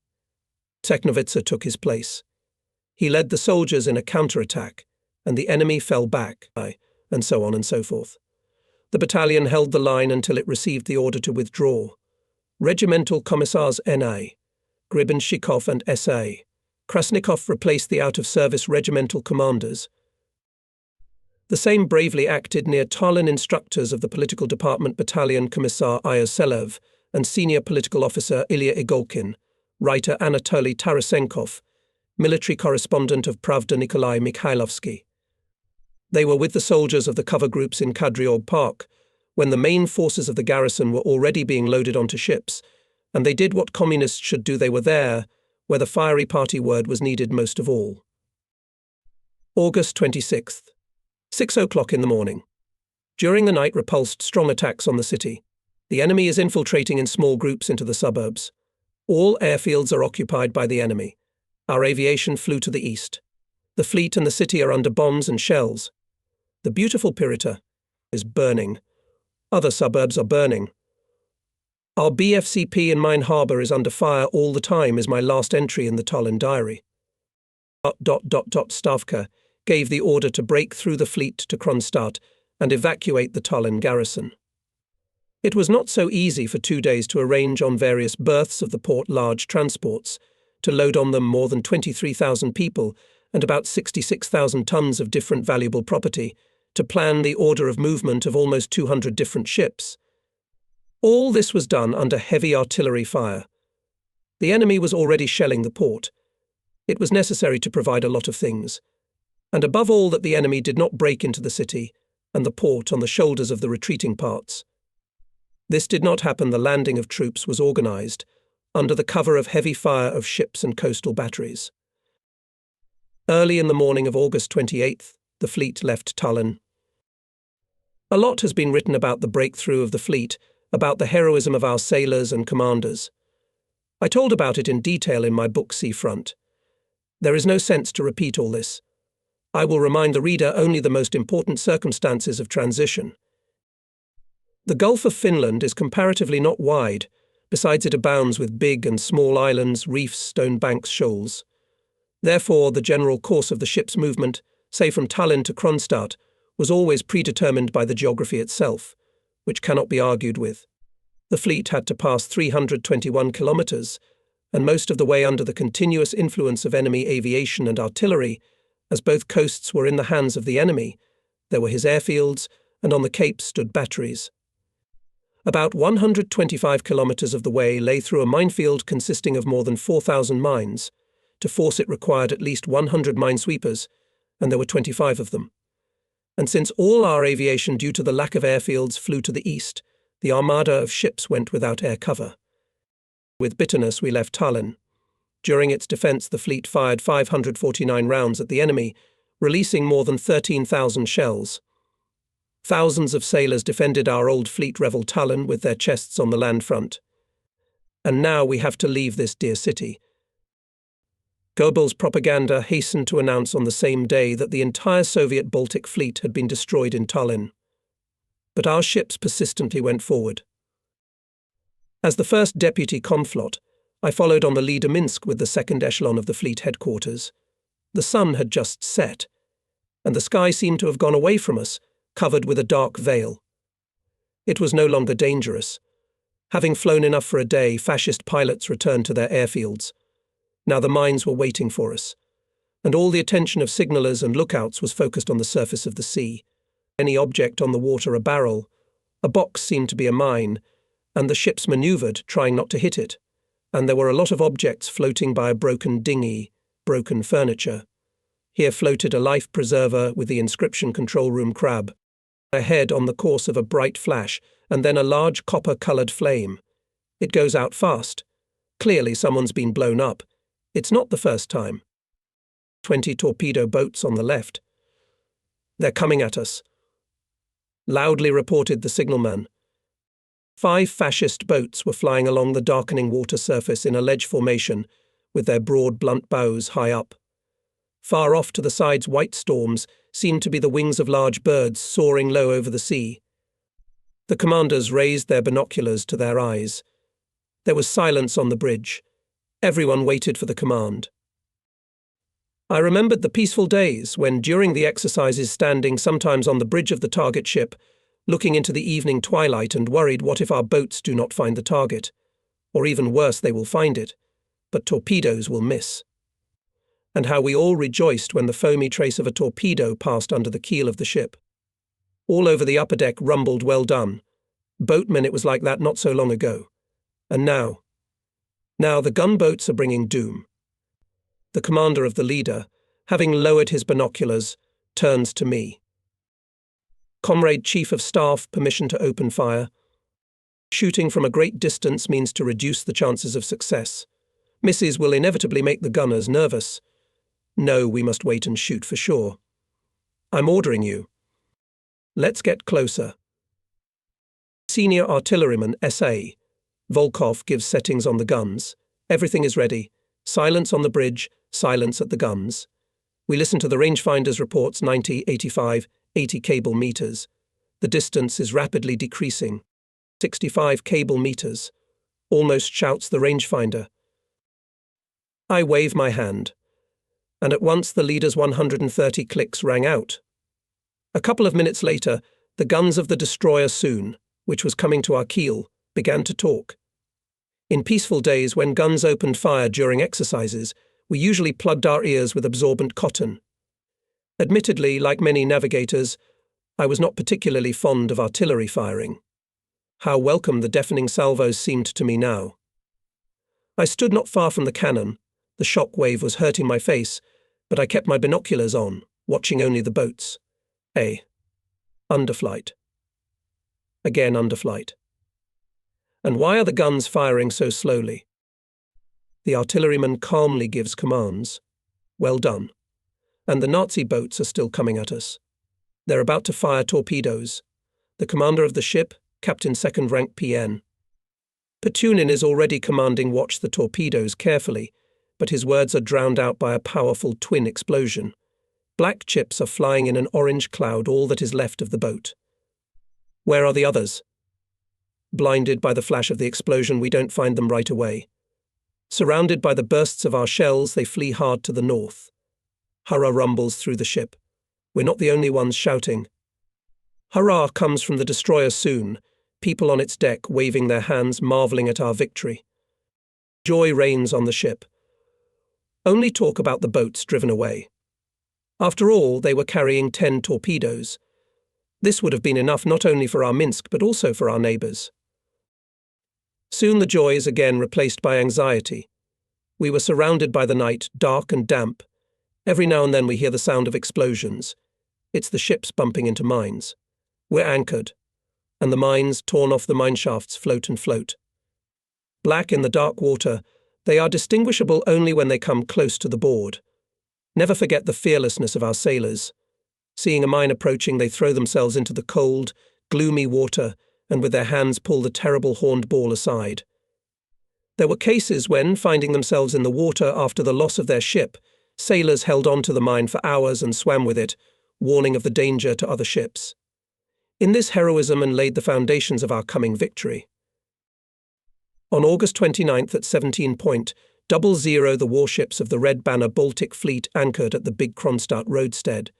Speaker 1: Tsiknovitsa took his place. He led the soldiers in a counterattack, and the enemy fell back, and so on and so forth. The battalion held the line until it received the order to withdraw. Regimental commissars N.A., Gribenshikov and S.A. Krasnikov replaced the out-of-service regimental commanders. The same bravely acted near Tallinn instructors of the political department battalion Commissar Ioselev and senior political officer Ilya Igolkin, writer Anatoly Tarasenkov, military correspondent of Pravda Nikolai Mikhailovsky. They were with the soldiers of the cover groups in Kadriorg Park when the main forces of the garrison were already being loaded onto ships, and they did what communists should do. They were there where the fiery party word was needed most of all. August 26th. 6 o'clock in the morning. During the night repulsed strong attacks on the city. The enemy is infiltrating in small groups into the suburbs. All airfields are occupied by the enemy. Our aviation flew to the east. The fleet and the city are under bombs and shells. The beautiful Pirita is burning. Other suburbs are burning. Our BFCP in Mine Harbour is under fire all the time, is my last entry in the Tallinn diary. Stavka gave the order to break through the fleet to Kronstadt and evacuate the Tallinn garrison. It was not so easy for 2 days to arrange on various berths of the port large transports, to load on them more than 23,000 people and about 66,000 tons of different valuable property, to plan the order of movement of almost 200 different ships. All this was done under heavy artillery fire. The enemy was already shelling the port. It was necessary to provide a lot of things, and above all that the enemy did not break into the city and the port on the shoulders of the retreating parts. This did not happen. The landing of troops was organised under the cover of heavy fire of ships and coastal batteries. Early in the morning of August 28th, the fleet left Tallinn. A lot has been written about the breakthrough of the fleet, about the heroism of our sailors and commanders. I told about it in detail in my book Seafront. There is no sense to repeat all this. I will remind the reader only the most important circumstances of transition. The Gulf of Finland is comparatively not wide. Besides, it abounds with big and small islands, reefs, stone banks, shoals. Therefore, the general course of the ship's movement, say from Tallinn to Kronstadt, was always predetermined by the geography itself, which cannot be argued with. The fleet had to pass 321 kilometres, and most of the way under the continuous influence of enemy aviation and artillery, as both coasts were in the hands of the enemy. There were his airfields, and on the capes stood batteries. About 125 kilometres of the way lay through a minefield consisting of more than 4,000 mines. To force it required at least 100 minesweepers, and there were 25 of them. And since all our aviation due to the lack of airfields flew to the east, the armada of ships went without air cover. With bitterness we left Tallinn. During its defence the fleet fired 549 rounds at the enemy, releasing more than 13,000 shells. Thousands of sailors defended our old fleet revel Tallinn with their chests on the land front. And now we have to leave this dear city. Goebbels' propaganda hastened to announce on the same day that the entire Soviet Baltic Fleet had been destroyed in Tallinn. But our ships persistently went forward. As the first deputy Komflot, I followed on the leader Minsk with the second echelon of the fleet headquarters. The sun had just set, and the sky seemed to have gone away from us, covered with a dark veil. It was no longer dangerous. Having flown enough for a day, fascist pilots returned to their airfields. Now the mines were waiting for us, and all the attention of signallers and lookouts was focused on the surface of the sea. Any object on the water, a barrel, a box seemed to be a mine, and the ships manoeuvred, trying not to hit it. And there were a lot of objects floating by a broken dinghy, broken furniture. Here floated a life preserver with the inscription "Control Room Crab." Ahead on the course of a bright flash, and then a large copper-coloured flame. It goes out fast. Clearly someone's been blown up. It's not the first time. 20 torpedo boats on the left. They're coming at us, loudly reported the signalman. 5 fascist boats were flying along the darkening water surface in a ledge formation, with their broad blunt bows high up. Far off to the sides white storms seemed to be the wings of large birds soaring low over the sea. The commanders raised their binoculars to their eyes. There was silence on the bridge. Everyone waited for the command. I remembered the peaceful days when, during the exercises, standing sometimes on the bridge of the target ship, looking into the evening twilight and worried, what if our boats do not find the target? Or even worse, they will find it, but torpedoes will miss. And how we all rejoiced when the foamy trace of a torpedo passed under the keel of the ship. All over the upper deck rumbled, "Well done." Boatmen, it was like that not so long ago. And now the gunboats are bringing doom. The commander of the leader, having lowered his binoculars, turns to me. "Comrade Chief of Staff, permission to open fire. Shooting from a great distance means to reduce the chances of success. Misses will inevitably make the gunners nervous. No, we must wait and shoot for sure. I'm ordering you. Let's get closer." Senior Artilleryman S.A. Volkov gives settings on the guns. Everything is ready. Silence on the bridge, silence at the guns. We listen to the rangefinder's reports, 90, 85, 80 cable meters. The distance is rapidly decreasing. 65 cable meters. Almost, shouts the rangefinder. I wave my hand, and at once the leader's 130 clicks rang out. A couple of minutes later, the guns of the destroyer Soon, which was coming to our keel, began to talk. In peaceful days, when guns opened fire during exercises, we usually plugged our ears with absorbent cotton. Admittedly, like many navigators, I was not particularly fond of artillery firing. How welcome the deafening salvos seemed to me now. I stood not far from the cannon. The shock wave was hurting my face, but I kept my binoculars on, watching only the boats. Underflight. Again underflight. And why are the guns firing so slowly? The artilleryman calmly gives commands. Well done. And the Nazi boats are still coming at us. They're about to fire torpedoes. The commander of the ship, Captain Second Rank PN. Petunin is already commanding watch the torpedoes carefully, but his words are drowned out by a powerful twin explosion. Black chips are flying in an orange cloud, all that is left of the boat. Where are the others? Blinded by the flash of the explosion, we don't find them right away. Surrounded by the bursts of our shells, they flee hard to the north. Hurrah rumbles through the ship. We're not the only ones shouting. Hurrah comes from the destroyer soon, people on its deck waving their hands, marvelling at our victory. Joy reigns on the ship. Only talk about the boats driven away. After all, they were carrying 10 torpedoes. This would have been enough not only for our Minsk, but also for our neighbours. Soon the joy is again replaced by anxiety. We were surrounded by the night, dark and damp. Every now and then we hear the sound of explosions. It's the ships bumping into mines. We're anchored, and the mines, torn off the mineshafts, float and float. Black in the dark water, they are distinguishable only when they come close to the board. Never forget the fearlessness of our sailors. Seeing a mine approaching, they throw themselves into the cold, gloomy water and with their hands pull the terrible horned ball aside. There were cases when, finding themselves in the water after the loss of their ship, sailors held on to the mine for hours and swam with it, warning of the danger to other ships. In this heroism and laid the foundations of our coming victory. On August 29th at 17:00, the warships of the Red Banner Baltic Fleet anchored at the Big Kronstadt roadstead.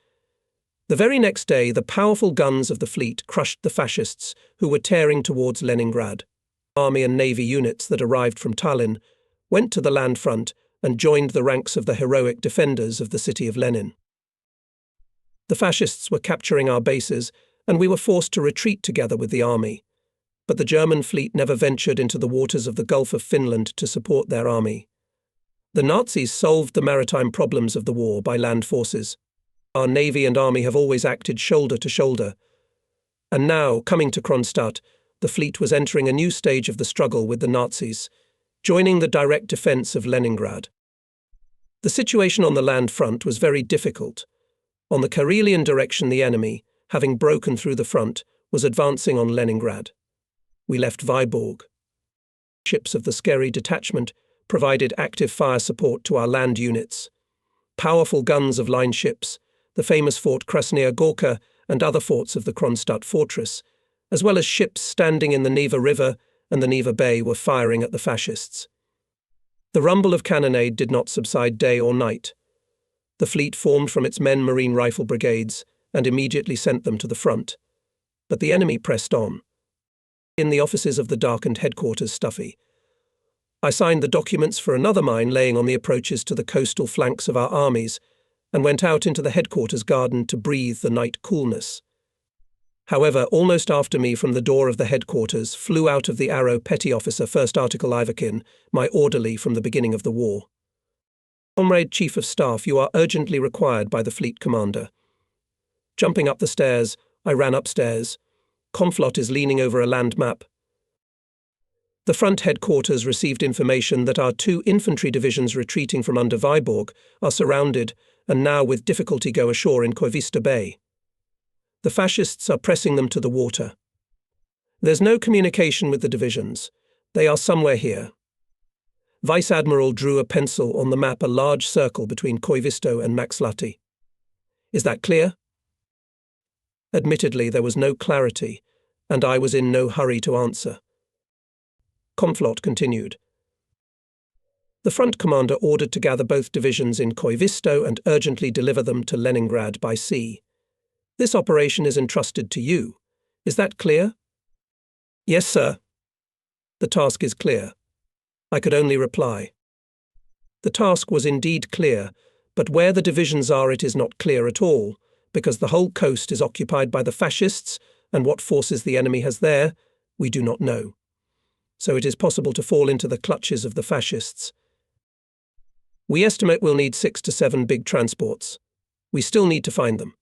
Speaker 1: The very next day, the powerful guns of the fleet crushed the fascists who were tearing towards Leningrad. Army and navy units that arrived from Tallinn went to the land front and joined the ranks of the heroic defenders of the city of Lenin. The fascists were capturing our bases, and we were forced to retreat together with the army. But the German fleet never ventured into the waters of the Gulf of Finland to support their army. The Nazis solved the maritime problems of the war by land forces. Our navy and army have always acted shoulder to shoulder. And now, coming to Kronstadt, the fleet was entering a new stage of the struggle with the Nazis, joining the direct defence of Leningrad. The situation on the land front was very difficult. On the Karelian direction, the enemy, having broken through the front, was advancing on Leningrad. We left Vyborg. Ships of the Scary Detachment provided active fire support to our land units. Powerful guns of line ships, the famous Fort Krasnaya Gorka and other forts of the Kronstadt fortress, as well as ships standing in the Neva River and the Neva Bay, were firing at the fascists. The rumble of cannonade did not subside day or night. The fleet formed from its men marine rifle brigades and immediately sent them to the front. But the enemy pressed on. In the offices of the darkened headquarters stuffy. I signed the documents for another mine laying on the approaches to the coastal flanks of our armies, and went out into the headquarters garden to breathe the night coolness. However, almost after me from the door of the headquarters flew out of the arrow petty officer First Article Ivakin, my orderly from the beginning of the war. Comrade Chief of Staff, you are urgently required by the fleet commander. Jumping up the stairs, I ran upstairs. Conflot is leaning over a land map. The front headquarters received information that our 2 infantry divisions retreating from under Vyborg are surrounded and now with difficulty go ashore in Koivisto Bay. The fascists are pressing them to the water. There's no communication with the divisions. They are somewhere here. Vice Admiral drew a pencil on the map, a large circle between Koivisto and Maxlati. Is that clear? Admittedly, there was no clarity, and I was in no hurry to answer. Conflot continued. The front commander ordered to gather both divisions in Koivisto and urgently deliver them to Leningrad by sea. This operation is entrusted to you. Is that clear? Yes, sir. The task is clear. I could only reply. The task was indeed clear, but where the divisions are it is not clear at all, because the whole coast is occupied by the fascists, and what forces the enemy has there, We do not know. So it is possible to fall into the clutches of the fascists. We estimate we'll need 6 to 7 big transports. We still need to find them.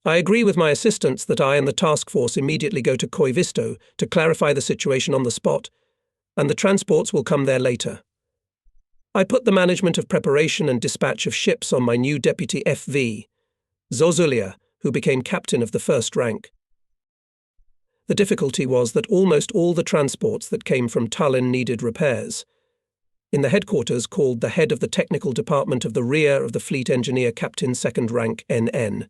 Speaker 1: I agree with my assistants that I and the task force immediately go to Koivisto to clarify the situation on the spot, and the transports will come there later. I put the management of preparation and dispatch of ships on my new deputy FV, Zozulia, who became captain of the first rank. The difficulty was that almost all the transports that came from Tallinn needed repairs. In the headquarters, called the head of the technical department of the rear of the fleet engineer captain second rank NN,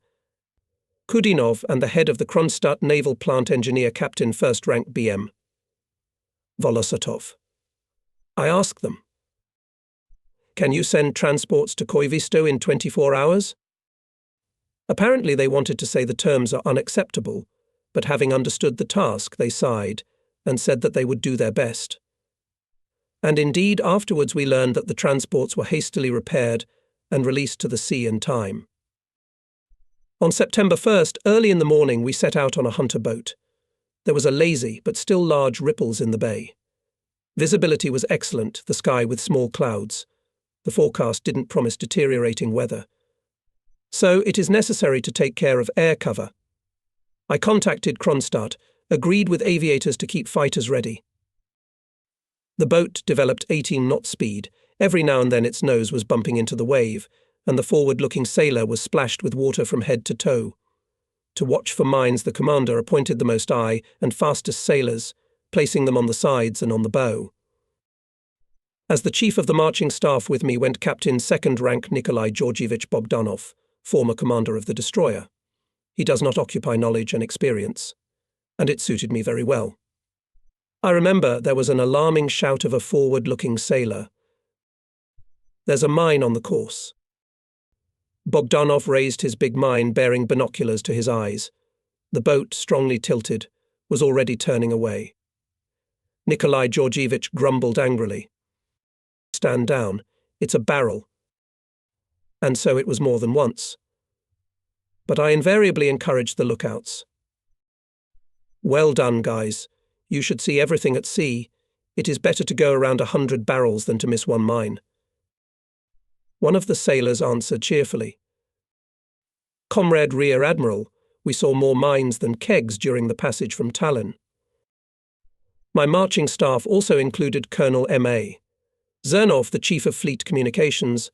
Speaker 1: Kudinov, and the head of the Kronstadt naval plant engineer captain first rank BM, Volosatov. I asked them, "Can you send transports to Koivisto in 24 hours?" Apparently they wanted to say the terms are unacceptable, but having understood the task, they sighed and said that they would do their best. And indeed, afterwards we learned that the transports were hastily repaired and released to the sea in time. On September 1st, early in the morning, we set out on a hunter boat. There was a lazy but still large ripples in the bay. Visibility was excellent, the sky with small clouds. The forecast didn't promise deteriorating weather. So it is necessary to take care of air cover. I contacted Kronstadt, agreed with aviators to keep fighters ready. The boat developed 18 knot speed. Every now and then its nose was bumping into the wave, and the forward-looking sailor was splashed with water from head to toe. To watch for mines, the commander appointed the most eye and fastest sailors, placing them on the sides and on the bow. As the chief of the marching staff with me went Captain second rank Nikolai Georgievich Bogdanov, former commander of the destroyer. He does not occupy knowledge and experience, and it suited me very well. I remember there was an alarming shout of a forward-looking sailor. "There's a mine on the course." Bogdanov raised his big mine, bearing binoculars to his eyes. The boat, strongly tilted, was already turning away. Nikolai Georgievich grumbled angrily. "Stand down. It's a barrel." And so it was more than once. But I invariably encouraged the lookouts. "Well done, guys. You should see everything at sea. It is better to go around 100 barrels than to miss one mine." One of the sailors answered cheerfully, "Comrade Rear Admiral, we saw more mines than kegs during the passage from Tallinn." My marching staff also included Colonel M.A. Zernov, the Chief of Fleet Communications,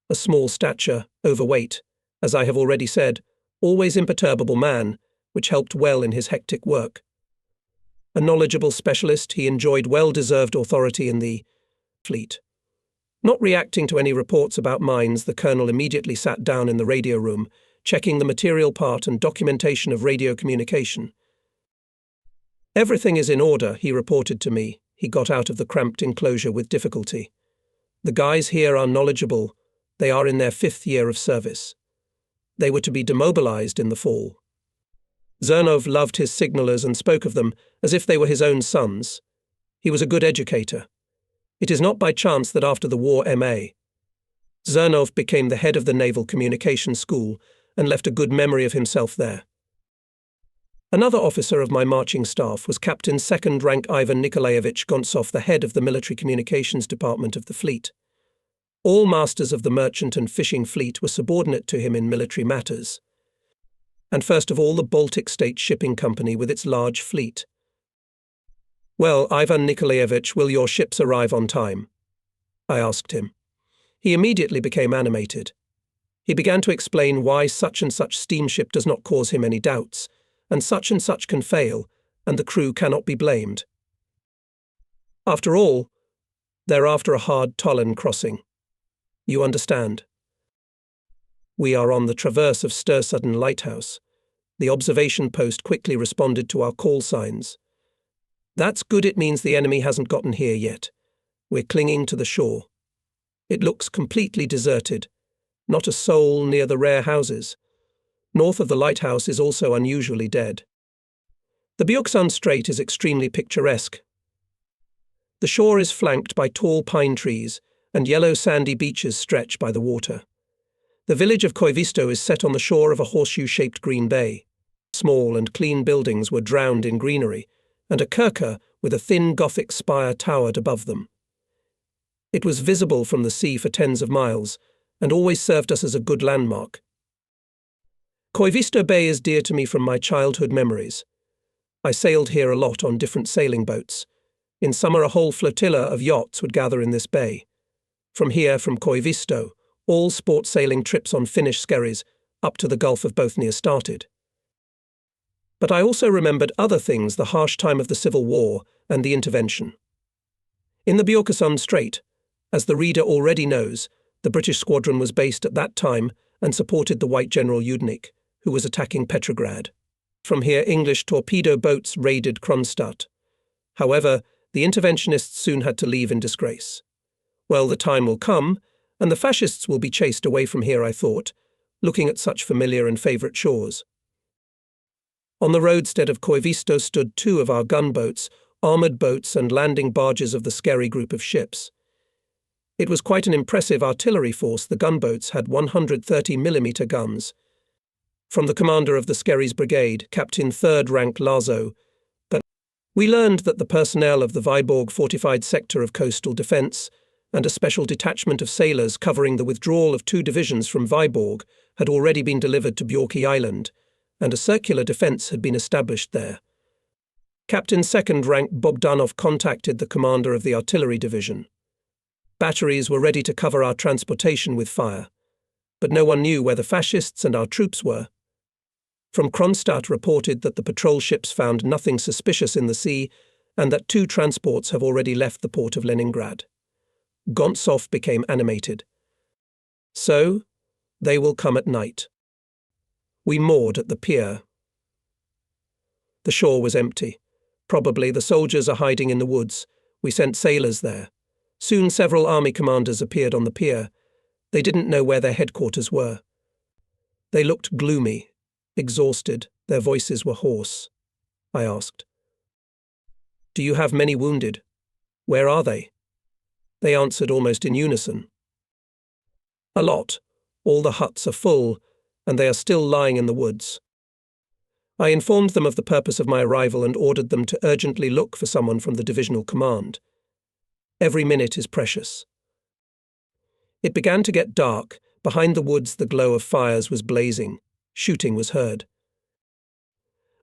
Speaker 1: a small stature, overweight, as I have already said, always imperturbable man, which helped well in his hectic work. A knowledgeable specialist, he enjoyed well-deserved authority in the fleet. Not reacting to any reports about mines, the colonel immediately sat down in the radio room, checking the material part and documentation of radio communication. "Everything is in order," he reported to me. He got out of the cramped enclosure with difficulty. "The guys here are knowledgeable. They are in their 5th year of service. They were to be demobilized in the fall." Zernov loved his signalers and spoke of them as if they were his own sons. He was a good educator. It is not by chance that after the war M.A. Zernov became the head of the Naval Communication School and left a good memory of himself there. Another officer of my marching staff was Captain second rank Ivan Nikolaevich Gontsov, the head of the Military Communications Department of the fleet. All masters of the merchant and fishing fleet were subordinate to him in military matters. And first of all, the Baltic State Shipping Company with its large fleet. "Well, Ivan Nikolaevich, will your ships arrive on time?" I asked him. He immediately became animated. He began to explain why such and such steamship does not cause him any doubts, and such can fail, and the crew cannot be blamed. After all, they're after a hard Tallinn crossing. You understand? We are on the traverse of Stursuddon Lighthouse. The observation post quickly responded to our call signs. "That's good, it means the enemy hasn't gotten here yet. We're clinging to the shore. It looks completely deserted. Not a soul near the rare houses. North of the lighthouse is also unusually dead. The Björksund Strait is extremely picturesque. The shore is flanked by tall pine trees, and yellow sandy beaches stretch by the water. The village of Koivisto is set on the shore of a horseshoe-shaped green bay. Small and clean buildings were drowned in greenery, and a kirka with a thin Gothic spire towered above them. It was visible from the sea for tens of miles, and always served us as a good landmark. Koivisto Bay is dear to me from my childhood memories. I sailed here a lot on different sailing boats. In summer, a whole flotilla of yachts would gather in this bay. From here, from Koivisto, all sport sailing trips on Finnish skerries up to the Gulf of Bothnia started. But I also remembered other things, the harsh time of the Civil War and the intervention. In the Björkesund Strait, as the reader already knows, the British squadron was based at that time and supported the White General Yudenich, who was attacking Petrograd. From here, English torpedo boats raided Kronstadt. However, the interventionists soon had to leave in disgrace. Well, the time will come, and the fascists will be chased away from here, I thought, looking at such familiar and favourite shores. On the roadstead of Koivisto stood 2 of our gunboats, armoured boats and landing barges of the Skerry group of ships. It was quite an impressive artillery force. The gunboats had 130mm guns. From the commander of the Skerries Brigade, Captain 3rd Rank Lazo, but we learned that the personnel of the Vyborg fortified sector of coastal defence and a special detachment of sailors covering the withdrawal of 2 divisions from Vyborg had already been delivered to Bjorky Island, and a circular defence had been established there. Captain 2nd Rank Bogdanov contacted the commander of the artillery division. Batteries were ready to cover our transportation with fire, but no one knew where the fascists and our troops were. From Kronstadt reported that the patrol ships found nothing suspicious in the sea and that 2 transports have already left the port of Leningrad. Gontsov became animated. So, they will come at night. We moored at the pier. The shore was empty. Probably the soldiers are hiding in the woods. We sent sailors there. Soon several army commanders appeared on the pier. They didn't know where their headquarters were. They looked gloomy, exhausted. Their voices were hoarse. I asked, "Do you have many wounded? Where are they?" They answered almost in unison, "A lot. All the huts are full, and they are still lying in the woods." I informed them of the purpose of my arrival and ordered them to urgently look for someone from the divisional command. Every minute is precious. It began to get dark. Behind the woods the glow of fires was blazing. Shooting was heard.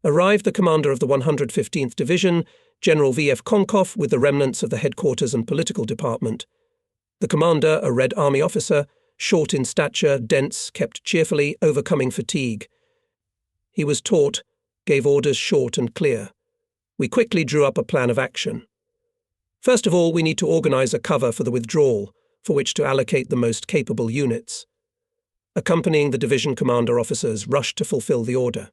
Speaker 1: Arrived the commander of the 115th Division, General V.F. Konkov, with the remnants of the headquarters and political department. The commander, a Red Army officer, short in stature, dense, kept cheerfully, overcoming fatigue. He was taught, gave orders short and clear. We quickly drew up a plan of action. First of all, we need to organize a cover for the withdrawal, for which to allocate the most capable units. Accompanying the division commander officers rushed to fulfill the order.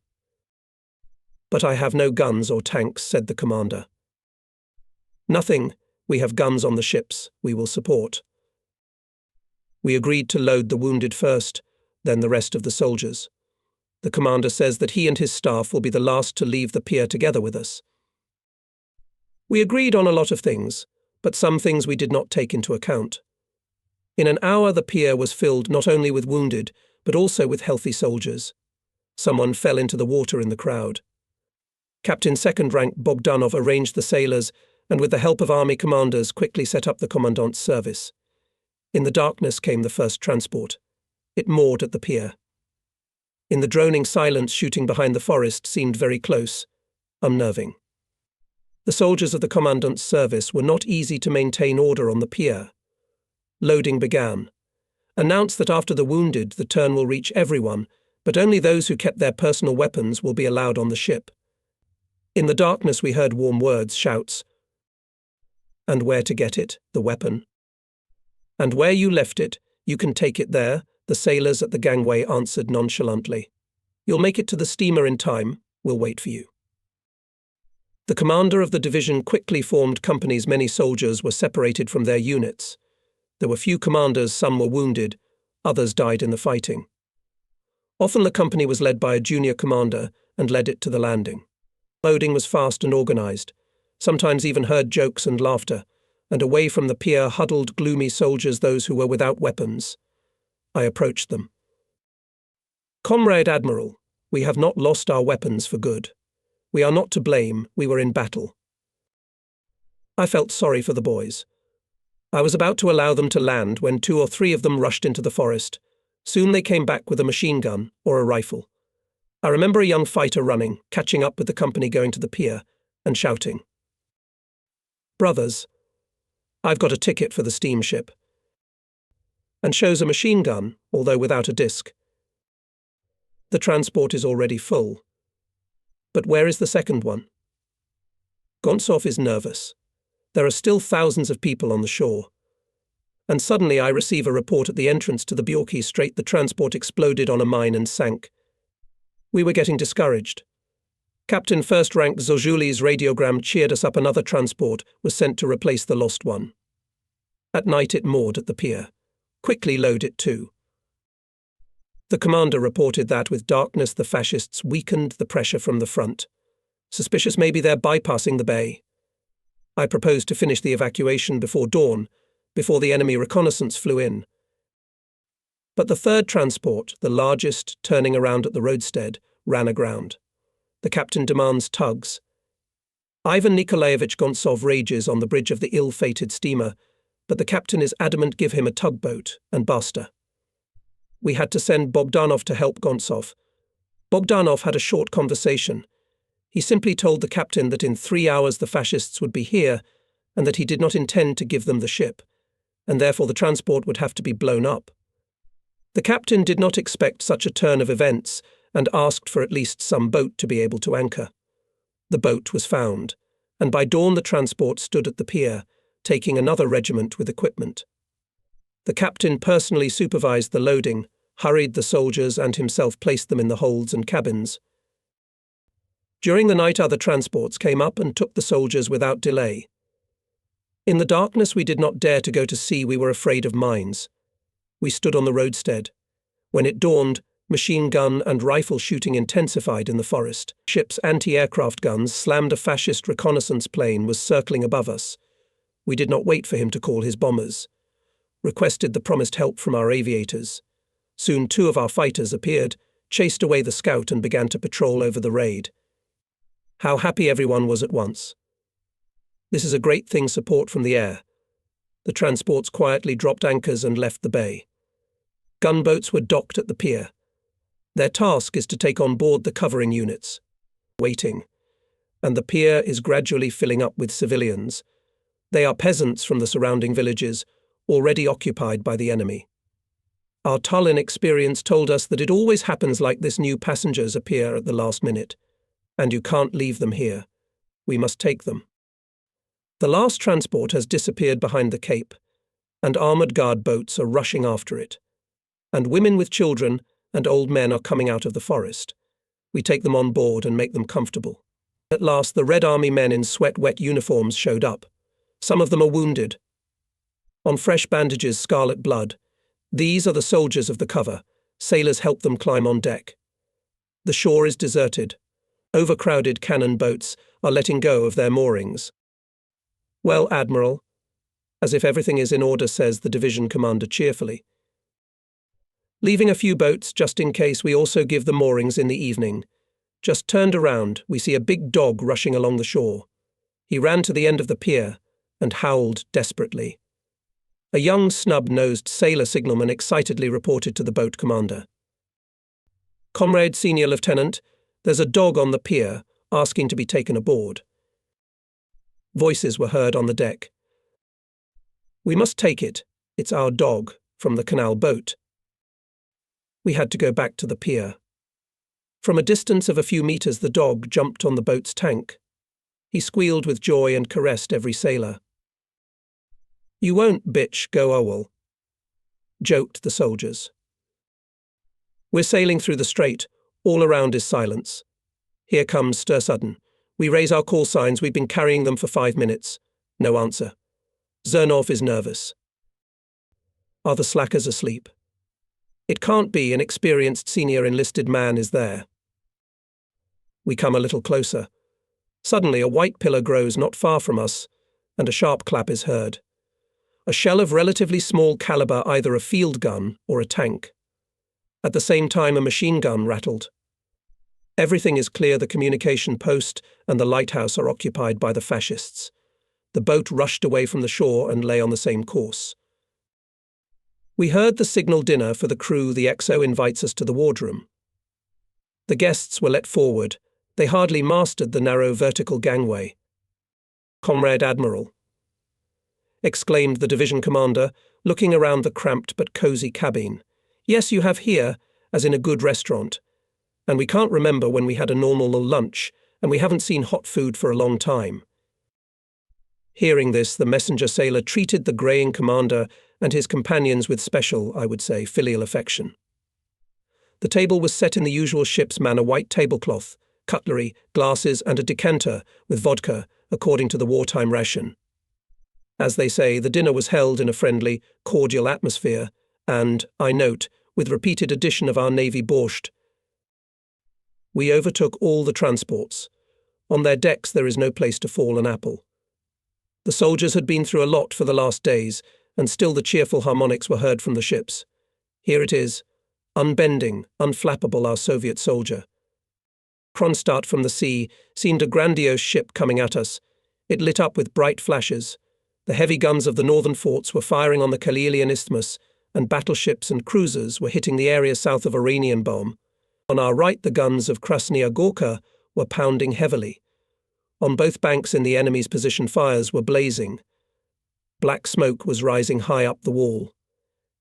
Speaker 1: "But I have no guns or tanks," said the commander. "Nothing. We have guns on the ships. We will support." We agreed to load the wounded first, then the rest of the soldiers. The commander says that he and his staff will be the last to leave the pier together with us. We agreed on a lot of things, but some things we did not take into account. In an hour the pier was filled not only with wounded, but also with healthy soldiers. Someone fell into the water in the crowd. Captain 2nd Rank Bogdanov arranged the sailors and with the help of army commanders quickly set up the commandant's service. In the darkness came the first transport. It moored at the pier. In the droning silence, shooting behind the forest seemed very close, unnerving. The soldiers of the commandant's service were not easy to maintain order on the pier. Loading began. Announced that after the wounded the turn will reach everyone, but only those who kept their personal weapons will be allowed on the ship. In the darkness we heard warm words, shouts. "And where to get it, the weapon?" "And where you left it, you can take it there," the sailors at the gangway answered nonchalantly. "You'll make it to the steamer in time. We'll wait for you." The commander of the division quickly formed companies. Many soldiers were separated from their units. There were few commanders, some were wounded, others died in the fighting. Often the company was led by a junior commander and led it to the landing. Loading was fast and organized. Sometimes even heard jokes and laughter, and away from the pier huddled gloomy soldiers, those who were without weapons. I approached them. "Comrade Admiral, we have not lost our weapons for good. We are not to blame, we were in battle. I felt sorry for the boys. I was about to allow them to land when 2 or 3 of them rushed into the forest. Soon they came back with a machine gun or a rifle. I remember a young fighter running, catching up with the company going to the pier, and shouting, "Brothers, I've got a ticket for the steamship," and shows a machine gun, although without a disc. The transport is already full. But where is the second one? Gontsov is nervous. There are still thousands of people on the shore. And suddenly I receive a report at the entrance to the Byorky Strait. The transport exploded on a mine and sank. We were getting discouraged. Captain First Rank Zojuli's radiogram cheered us up. Another transport was sent to replace the lost one. At night it moored at the pier. Quickly load it too. The commander reported that with darkness the fascists weakened the pressure from the front. Suspicious maybe they're bypassing the bay. I proposed to finish the evacuation before dawn, before the enemy reconnaissance flew in. But the third transport, the largest, turning around at the roadstead, ran aground. The captain demands tugs. Ivan Nikolaevich Gontsov rages on the bridge of the ill-fated steamer, but the captain is adamant give him a tugboat, and basta. We had to send Bogdanov to help Gontsov. Bogdanov had a short conversation. He simply told the captain that in 3 hours the fascists would be here, and that he did not intend to give them the ship, and therefore the transport would have to be blown up. The captain did not expect such a turn of events and asked for at least some boat to be able to anchor. The boat was found, and by dawn the transport stood at the pier, taking another regiment with equipment. The captain personally supervised the loading, hurried the soldiers and himself placed them in the holds and cabins. During the night other transports came up and took the soldiers without delay. In the darkness we did not dare to go to sea. We were afraid of mines. We stood on the roadstead. When it dawned, machine gun and rifle shooting intensified in the forest. Ship's anti-aircraft guns slammed. A fascist reconnaissance plane was circling above us. We did not wait for him to call his bombers. Requested the promised help from our aviators. Soon 2 of our fighters appeared, chased away the scout and began to patrol over the raid. How happy everyone was at once. This is a great thing, support from the air. The transports quietly dropped anchors and left the bay. Gunboats were docked at the pier. Their task is to take on board the covering units. Waiting. And the pier is gradually filling up with civilians. They are peasants from the surrounding villages, already occupied by the enemy. Our Tallinn experience told us that it always happens like this. New passengers appear at the last minute. And you can't leave them here. We must take them. The last transport has disappeared behind the cape, and armoured guard boats are rushing after it. And women with children and old men are coming out of the forest. We take them on board and make them comfortable. At last the Red Army men in sweat-wet uniforms showed up. Some of them are wounded. On fresh bandages, scarlet blood. These are the soldiers of the cover. Sailors help them climb on deck. The shore is deserted. Overcrowded cannon boats are letting go of their moorings. "Well, Admiral," as if everything is in order, says the division commander cheerfully. Leaving a few boats just in case, we also give the moorings in the evening. Just turned around, we see a big dog rushing along the shore. He ran to the end of the pier and howled desperately. A young snub-nosed sailor signalman excitedly reported to the boat commander. "Comrade Senior Lieutenant, there's a dog on the pier asking to be taken aboard." Voices were heard on the deck. "We must take it. It's our dog," from the canal boat. We had to go back to the pier. From a distance of a few meters, the dog jumped on the boat's tank. He squealed with joy and caressed every sailor. "You won't, bitch, go owel," joked the soldiers. We're sailing through the strait. All around is silence. Here comes Stir Sudden. We raise our call signs. We've been carrying them for 5 minutes. No answer. Zernov is nervous. Are the slackers asleep? It can't be. An experienced senior enlisted man is there. We come a little closer. Suddenly a white pillar grows not far from us, and a sharp clap is heard. A shell of relatively small caliber, either a field gun or a tank. At the same time, a machine gun rattled. Everything is clear. The communication post and the lighthouse are occupied by the fascists. The boat rushed away from the shore and lay on the same course. We heard the signal dinner for the crew. The XO invites us to the wardroom. The guests were let forward. They hardly mastered the narrow vertical gangway. "Comrade Admiral," exclaimed the division commander, looking around the cramped but cosy cabin. "Yes, you have here, as in a good restaurant. And we can't remember when we had a normal lunch, and we haven't seen hot food for a long time." Hearing this, the messenger sailor treated the greying commander and his companions with special, I would say, filial affection. The table was set in the usual ship's manner: white tablecloth, cutlery, glasses, and a decanter with vodka, according to the wartime ration. As they say, the dinner was held in a friendly, cordial atmosphere, and, I note, with repeated addition of our Navy borscht. We overtook all the transports. On their decks there is no place to fall an apple. The soldiers had been through a lot for the last days, and still the cheerful harmonics were heard from the ships. Here it is, unbending, unflappable, our Soviet soldier. Kronstadt from the sea seemed a grandiose ship coming at us. It lit up with bright flashes. The heavy guns of the northern forts were firing on the Karelian Isthmus, and battleships and cruisers were hitting the area south of Oranienbaum. On our right, the guns of Krasnaya Gorka were pounding heavily. On both banks in the enemy's position fires were blazing. Black smoke was rising high up the wall.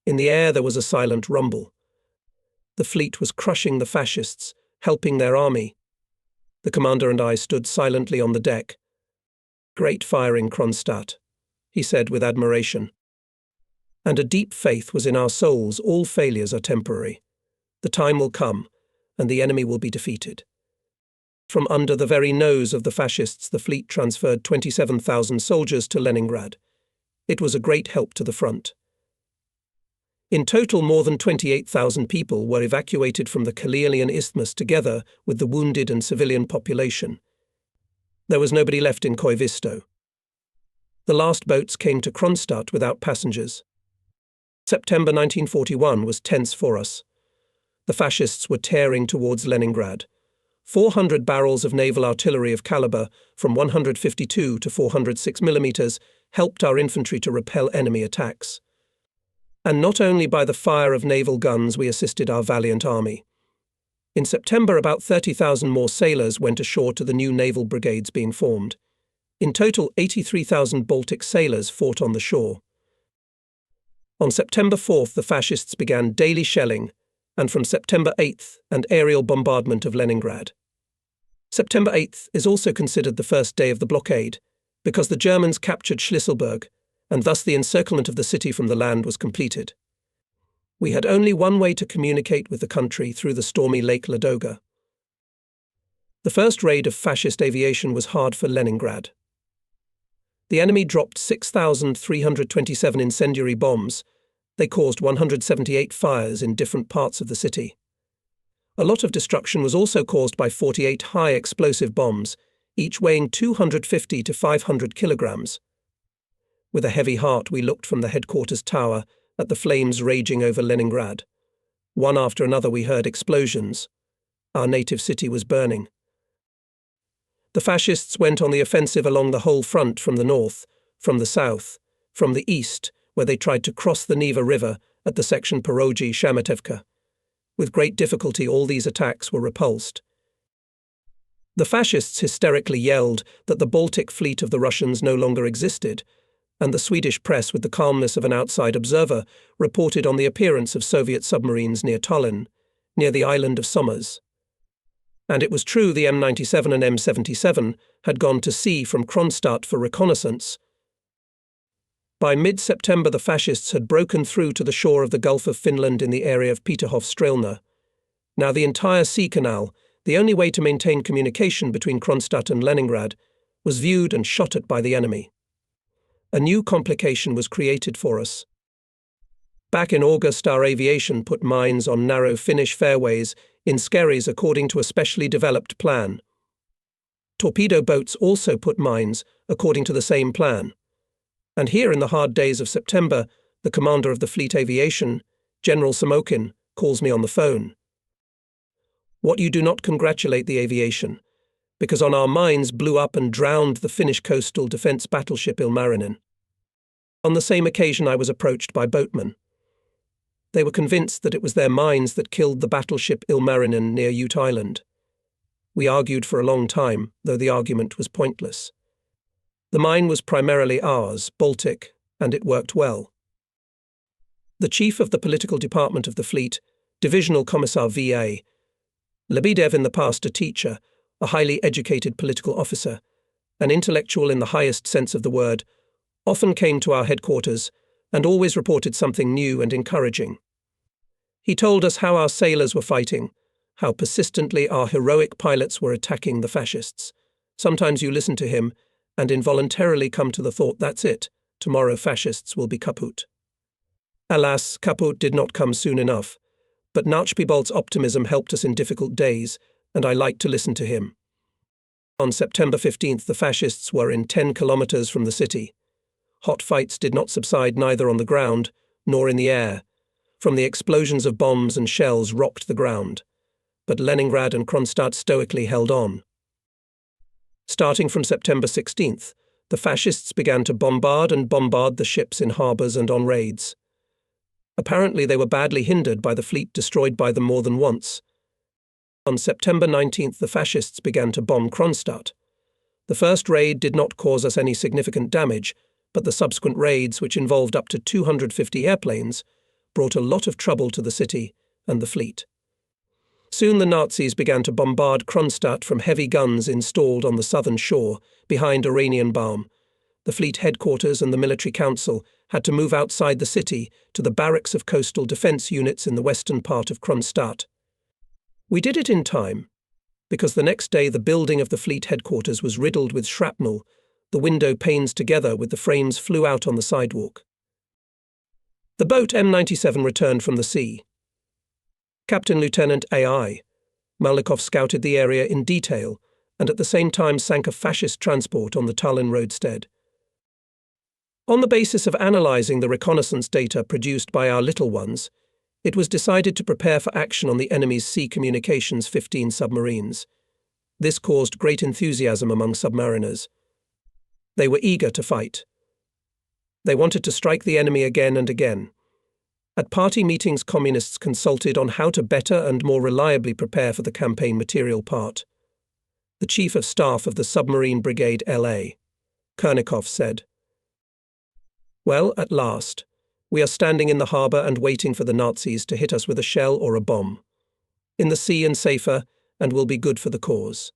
Speaker 1: In the air there was a silent rumble. The fleet was crushing the fascists, helping their army. The commander and I stood silently on the deck. "Great firing, Kronstadt," he said with admiration. "And a deep faith was in our souls. All failures are temporary. The time will come, and the enemy will be defeated." From under the very nose of the fascists, the fleet transferred 27,000 soldiers to Leningrad. It was a great help to the front. In total, more than 28,000 people were evacuated from the Karelian Isthmus together with the wounded and civilian population. There was nobody left in Koivisto. The last boats came to Kronstadt without passengers. September 1941 was tense for us. The fascists were tearing towards Leningrad. 400 barrels of naval artillery of caliber from 152 to 406 mm helped our infantry to repel enemy attacks. And not only by the fire of naval guns we assisted our valiant army. In September, about 30,000 more sailors went ashore to the new naval brigades being formed. In total, 83,000 Baltic sailors fought on the shore. On September 4th, the fascists began daily shelling, and from September 8th, an aerial bombardment of Leningrad. September 8th is also considered the first day of the blockade, because the Germans captured Schlisselburg, and thus the encirclement of the city from the land was completed. We had only one way to communicate with the country, through the stormy Lake Ladoga. The first raid of fascist aviation was hard for Leningrad. The enemy dropped 6,327 incendiary bombs. They caused 178 fires in different parts of the city. A lot of destruction was also caused by 48 high explosive bombs, each weighing 250 to 500 kilograms. With a heavy heart, we looked from the headquarters tower at the flames raging over Leningrad. One after another we heard explosions. Our native city was burning. The fascists went on the offensive along the whole front, from the north, from the south, from the east, where they tried to cross the Neva River at the section Porogi-Shamatevka. With great difficulty, all these attacks were repulsed. The fascists hysterically yelled that the Baltic Fleet of the Russians no longer existed, and the Swedish press, with the calmness of an outside observer, reported on the appearance of Soviet submarines near Tallinn, near the island of Somers. And it was true, the M97 and M77 had gone to sea from Kronstadt for reconnaissance. By mid-September, the fascists had broken through to the shore of the Gulf of Finland in the area of Peterhof-Strelna. Now the entire sea canal, the only way to maintain communication between Kronstadt and Leningrad, was viewed and shot at by the enemy. A new complication was created for us. Back in August, our aviation put mines on narrow Finnish fairways in skerries according to a specially developed plan. Torpedo boats also put mines according to the same plan. And here, in the hard days of September, the commander of the fleet aviation, General Samokin, calls me on the phone. "What, you do not congratulate the aviation, because on our mines blew up and drowned the Finnish coastal defence battleship Ilmarinen. On the same occasion I was approached by boatmen. They were convinced that it was their mines that killed the battleship Ilmarinen near Ute Island. We argued for a long time, though the argument was pointless. The mine was primarily ours, Baltic, and it worked well. The chief of the political department of the fleet, Divisional Commissar VA, Lebedev, in the past a teacher, a highly educated political officer, an intellectual in the highest sense of the word, often came to our headquarters and always reported something new and encouraging. He told us how our sailors were fighting, how persistently our heroic pilots were attacking the fascists. Sometimes you listen to him and involuntarily come to the thought, that's it, tomorrow fascists will be kaput. Alas, kaput did not come soon enough, but Archibald's optimism helped us in difficult days, and I liked to listen to him. On September 15th, the fascists were in 10 kilometers from the city. Hot fights did not subside neither on the ground nor in the air. From the explosions of bombs and shells rocked the ground. But Leningrad and Kronstadt stoically held on. Starting from September 16th, the fascists began to bombard the ships in harbours and on raids. Apparently they were badly hindered by the fleet destroyed by them more than once. On September 19th, the fascists began to bomb Kronstadt. The first raid did not cause us any significant damage, but the subsequent raids, which involved up to 250 airplanes, brought a lot of trouble to the city and the fleet. Soon the Nazis began to bombard Kronstadt from heavy guns installed on the southern shore behind Oranienbaum. The fleet headquarters and the military council had to move outside the city to the barracks of coastal defence units in the western part of Kronstadt. We did it in time, because the next day the building of the fleet headquarters was riddled with shrapnel. The window panes together with the frames flew out on the sidewalk. The boat M97 returned from the sea. Captain Lieutenant A.I. Malnikov scouted the area in detail and at the same time sank a fascist transport on the Tallinn roadstead. On the basis of analysing the reconnaissance data produced by our little ones, it was decided to prepare for action on the enemy's sea communications 15 submarines. This caused great enthusiasm among submariners. They were eager to fight. They wanted to strike the enemy again and again. At party meetings, communists consulted on how to better and more reliably prepare for the campaign material part. The Chief of Staff of the Submarine Brigade L.A., Kernikov, said, "Well, at last, we are standing in the harbour and waiting for the Nazis to hit us with a shell or a bomb. In the sea and safer, and will be good for the cause."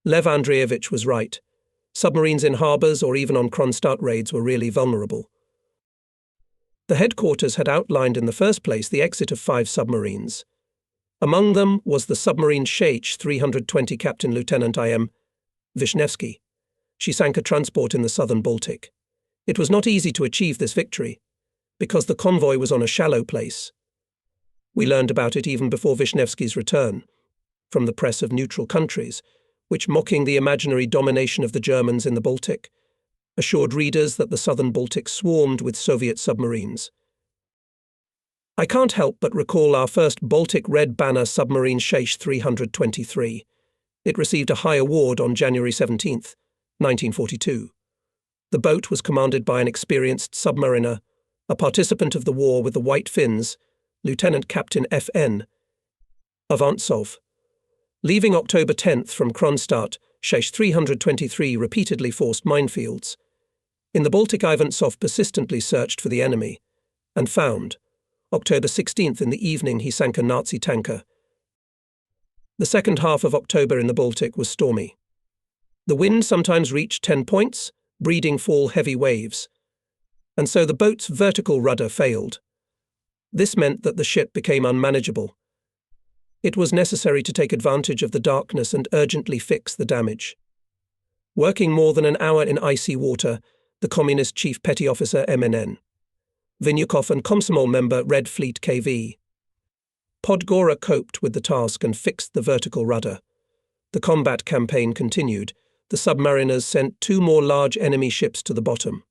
Speaker 1: Lev Andreevich was right. Submarines in harbours or even on Kronstadt raids were really vulnerable. The headquarters had outlined in the first place the exit of 5 submarines. Among them was the submarine Sheich 320 Captain Lieutenant I.M. Vishnevsky. She sank a transport in the southern Baltic. It was not easy to achieve this victory, because the convoy was on a shallow place. We learned about it even before Vishnevsky's return, from the press of neutral countries, which, mocking the imaginary domination of the Germans in the Baltic, assured readers that the southern Baltic swarmed with Soviet submarines. I can't help but recall our first Baltic Red Banner submarine Sheich 323. It received a high award on January 17, 1942. The boat was commanded by an experienced submariner, a participant of the war with the White Finns, Lieutenant Captain F.N. Avantsov. Leaving October 10th from Kronstadt, Sheich 323 repeatedly forced minefields. In the Baltic, Avantsov persistently searched for the enemy, and found. October 16th in the evening he sank a Nazi tanker. The second half of October in the Baltic was stormy. The wind sometimes reached 10 points, breeding fall heavy waves, and so the boat's vertical rudder failed. This meant that the ship became unmanageable. It was necessary to take advantage of the darkness and urgently fix the damage. Working more than an hour in icy water, the Communist Chief Petty Officer MNN, Vinyukov and Komsomol member Red Fleet KV. Podgora coped with the task and fixed the vertical rudder. The combat campaign continued. The submariners sent 2 more large enemy ships to the bottom.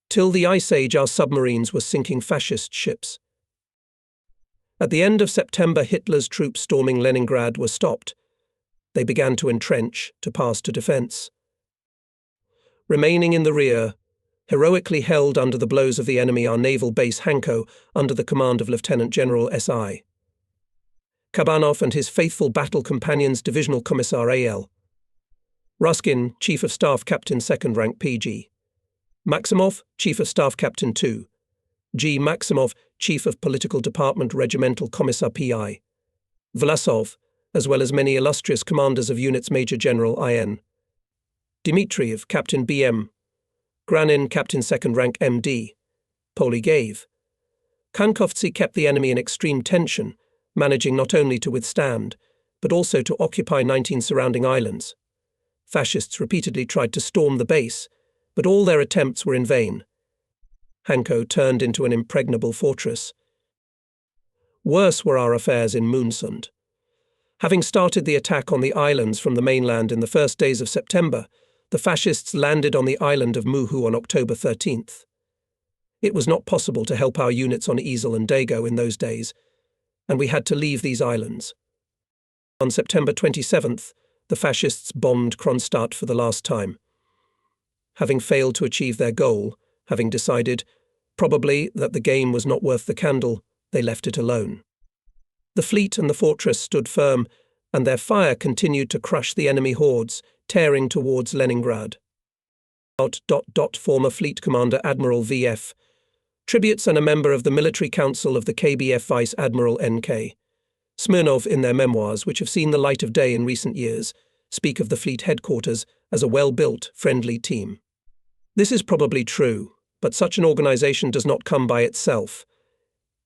Speaker 1: Till the Ice Age, our submarines were sinking fascist ships. At the end of September, Hitler's troops storming Leningrad were stopped. they began to entrench, to pass to defence. Remaining in the rear, heroically held under the blows of the enemy, our naval base Hanko, under the command of Lieutenant General S.I. Kabanov and his faithful battle companions Divisional Commissar A.L. Ruskin, Chief of Staff Captain 2nd Rank PG. Maximov, Chief of Staff Captain 2. G. Maximov, Chief of Political Department Regimental Commissar P.I. Vlasov, as well as many illustrious commanders of units Major General I.N. Dmitriev, Captain B.M. Granin, Captain 2nd Rank M.D. Polygaev. Kankovtsi kept the enemy in extreme tension, managing not only to withstand, but also to occupy 19 surrounding islands. Fascists repeatedly tried to storm the base, but all their attempts were in vain. Hanko turned into an impregnable fortress. Worse were our affairs in Moonsund. Having started the attack on the islands from the mainland in the first days of September, the fascists landed on the island of Muhu on October 13th. It was not possible to help our units on Easel and Dago in those days, and we had to leave these islands. On September 27th, the fascists bombed Kronstadt for the last time. Having failed to achieve their goal, having decided, probably, that the game was not worth the candle, they left it alone. The fleet and the fortress stood firm, and their fire continued to crush the enemy hordes, tearing towards Leningrad. Former Fleet Commander Admiral V.F. Tributes and a member of the Military Council of the KBF Vice Admiral N.K. Smirnov, in their memoirs, which have seen the light of day in recent years, speak of the fleet headquarters as a well-built, friendly team. This is probably true, but such an organization does not come by itself.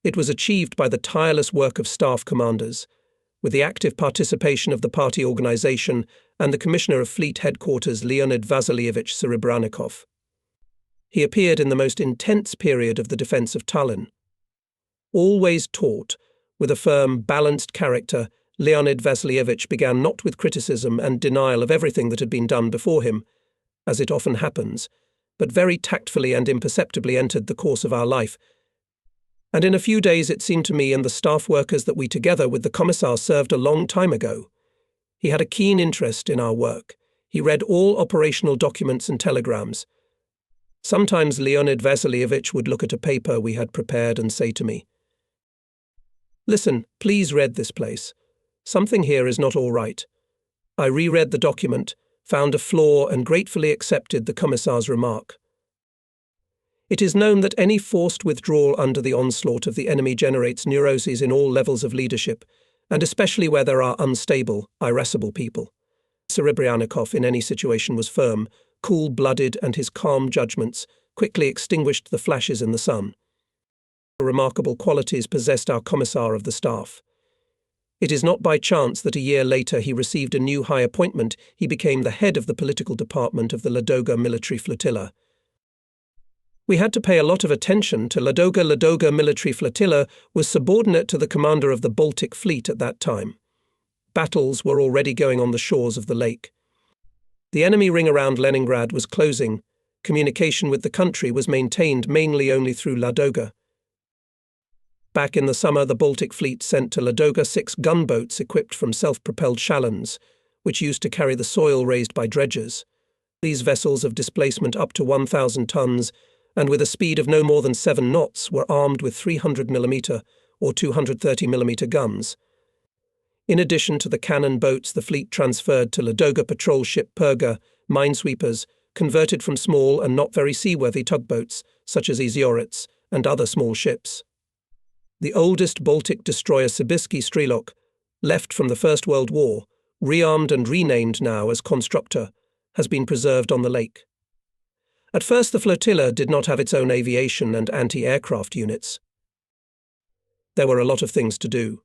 Speaker 1: It was achieved by the tireless work of staff commanders, with the active participation of the party organization and the Commissioner of Fleet Headquarters Leonid Vasilievich Serebranikov. He appeared in the most intense period of the defense of Tallinn. Always taut, with a firm, balanced character, Leonid Vasilievich began not with criticism and denial of everything that had been done before him, as it often happens, but very tactfully and imperceptibly entered the course of our life. And in a few days it seemed to me and the staff workers that we together with the Commissar served a long time ago. He had a keen interest in our work. He read all operational documents and telegrams. Sometimes Leonid Vasilievich would look at a paper we had prepared and say to me, "Listen, please read this place. Something here is not all right." I reread the document, found a flaw and gratefully accepted the Commissar's remark. It is known that any forced withdrawal under the onslaught of the enemy generates neuroses in all levels of leadership, and especially where there are unstable, irascible people. Serebranikov in any situation was firm, cool-blooded, and his calm judgments quickly extinguished the flashes in the sun. Remarkable qualities possessed our Commissar of the Staff. It is not by chance that a year later he received a new high appointment. He became the head of the political department of the Ladoga military flotilla. We had to pay a lot of attention to Ladoga. Ladoga military flotilla was subordinate to the commander of the Baltic Fleet at that time. Battles were already going on the shores of the lake. The enemy ring around Leningrad was closing. Communication with the country was maintained mainly only through Ladoga. Back in the summer, the Baltic Fleet sent to Ladoga 6 gunboats equipped from self-propelled Shallons, which used to carry the soil raised by dredgers. These vessels of displacement up to 1,000 tons and with a speed of no more than 7 knots were armed with 300mm or 230mm guns. In addition to the cannon boats, the fleet transferred to Ladoga patrol ship Perga, minesweepers, converted from small and not very seaworthy tugboats, such as Izyorets, and other small ships. The oldest Baltic destroyer Sibirski Strelok, left from the First World War, rearmed and renamed now as Konstruktor, has been preserved on the lake. At first the flotilla did not have its own aviation and anti-aircraft units. There were a lot of things to do.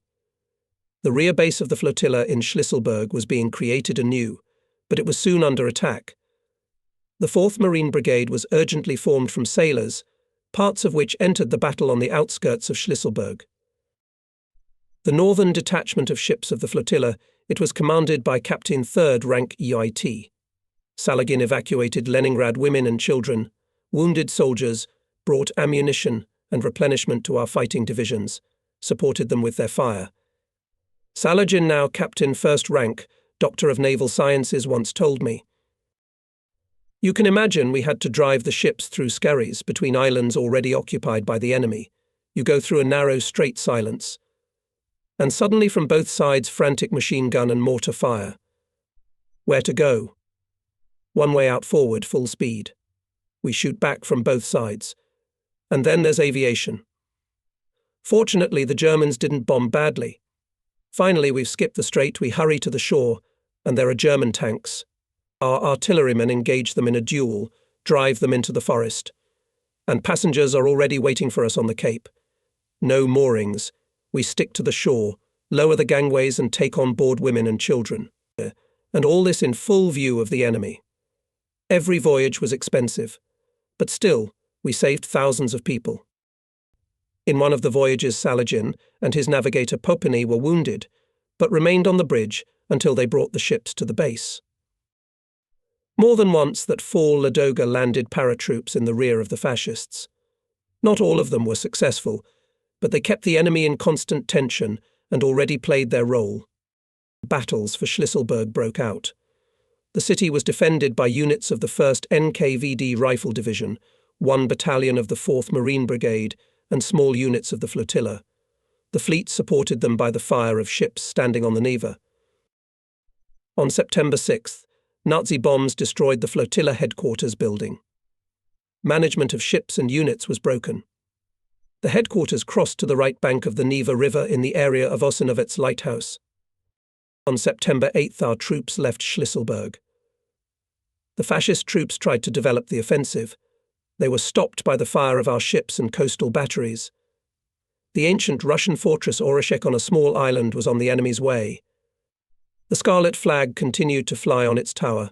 Speaker 1: The rear base of the flotilla in Schlisselburg was being created anew, but it was soon under attack. The 4th Marine Brigade was urgently formed from sailors, parts of which entered the battle on the outskirts of Schlisselburg. The northern detachment of ships of the flotilla, it was commanded by Captain 3rd Rank EIT. Salagin evacuated Leningrad women and children, wounded soldiers, brought ammunition and replenishment to our fighting divisions, supported them with their fire. Salagin, now Captain 1st Rank, Doctor of Naval Sciences, once told me. You can imagine we had to drive the ships through skerries between islands already occupied by the enemy. You go through a narrow, straight silence. And suddenly from both sides frantic machine gun and mortar fire. Where to go? One way out forward, full speed. We shoot back from both sides. And then there's aviation. Fortunately, the Germans didn't bomb badly. Finally, we've skipped the strait, we hurry to the shore, and there are German tanks. Our artillerymen engage them in a duel, drive them into the forest. And passengers are already waiting for us on the cape. No moorings. We stick to the shore, lower the gangways and take on board women and children. And all this in full view of the enemy. Every voyage was expensive, but still, we saved thousands of people. In one of the voyages, Saladin and his navigator Popeny were wounded, but remained on the bridge until they brought the ships to the base. More than once that fall Ladoga landed paratroops in the rear of the fascists. Not all of them were successful, but they kept the enemy in constant tension and already played their role. Battles for Schlisselburg broke out. The city was defended by units of the 1st NKVD Rifle Division, 1 battalion of the 4th Marine Brigade, and small units of the flotilla. The fleet supported them by the fire of ships standing on the Neva. On September 6th, Nazi bombs destroyed the flotilla headquarters building. Management of ships and units was broken. The headquarters crossed to the right bank of the Neva River in the area of Osinovets Lighthouse. On September 8th, our troops left Schlisselburg. The fascist troops tried to develop the offensive. They were stopped by the fire of our ships and coastal batteries. The ancient Russian fortress Oreshek on a small island was on the enemy's way. The scarlet flag continued to fly on its tower.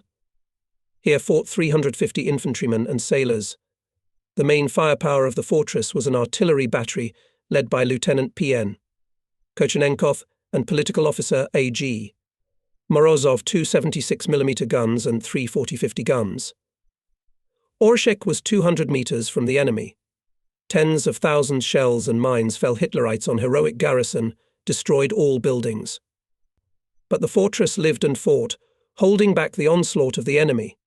Speaker 1: Here fought 350 infantrymen and sailors. The main firepower of the fortress was an artillery battery led by Lieutenant P.N. Kochenenkov and political officer A.G. Morozov, 2 76mm guns and 3 40-50 guns. Oreshek was 200 meters from the enemy. Tens of thousands shells and mines fell Hitlerites on heroic garrison, destroyed all buildings. But the fortress lived and fought, holding back the onslaught of the enemy.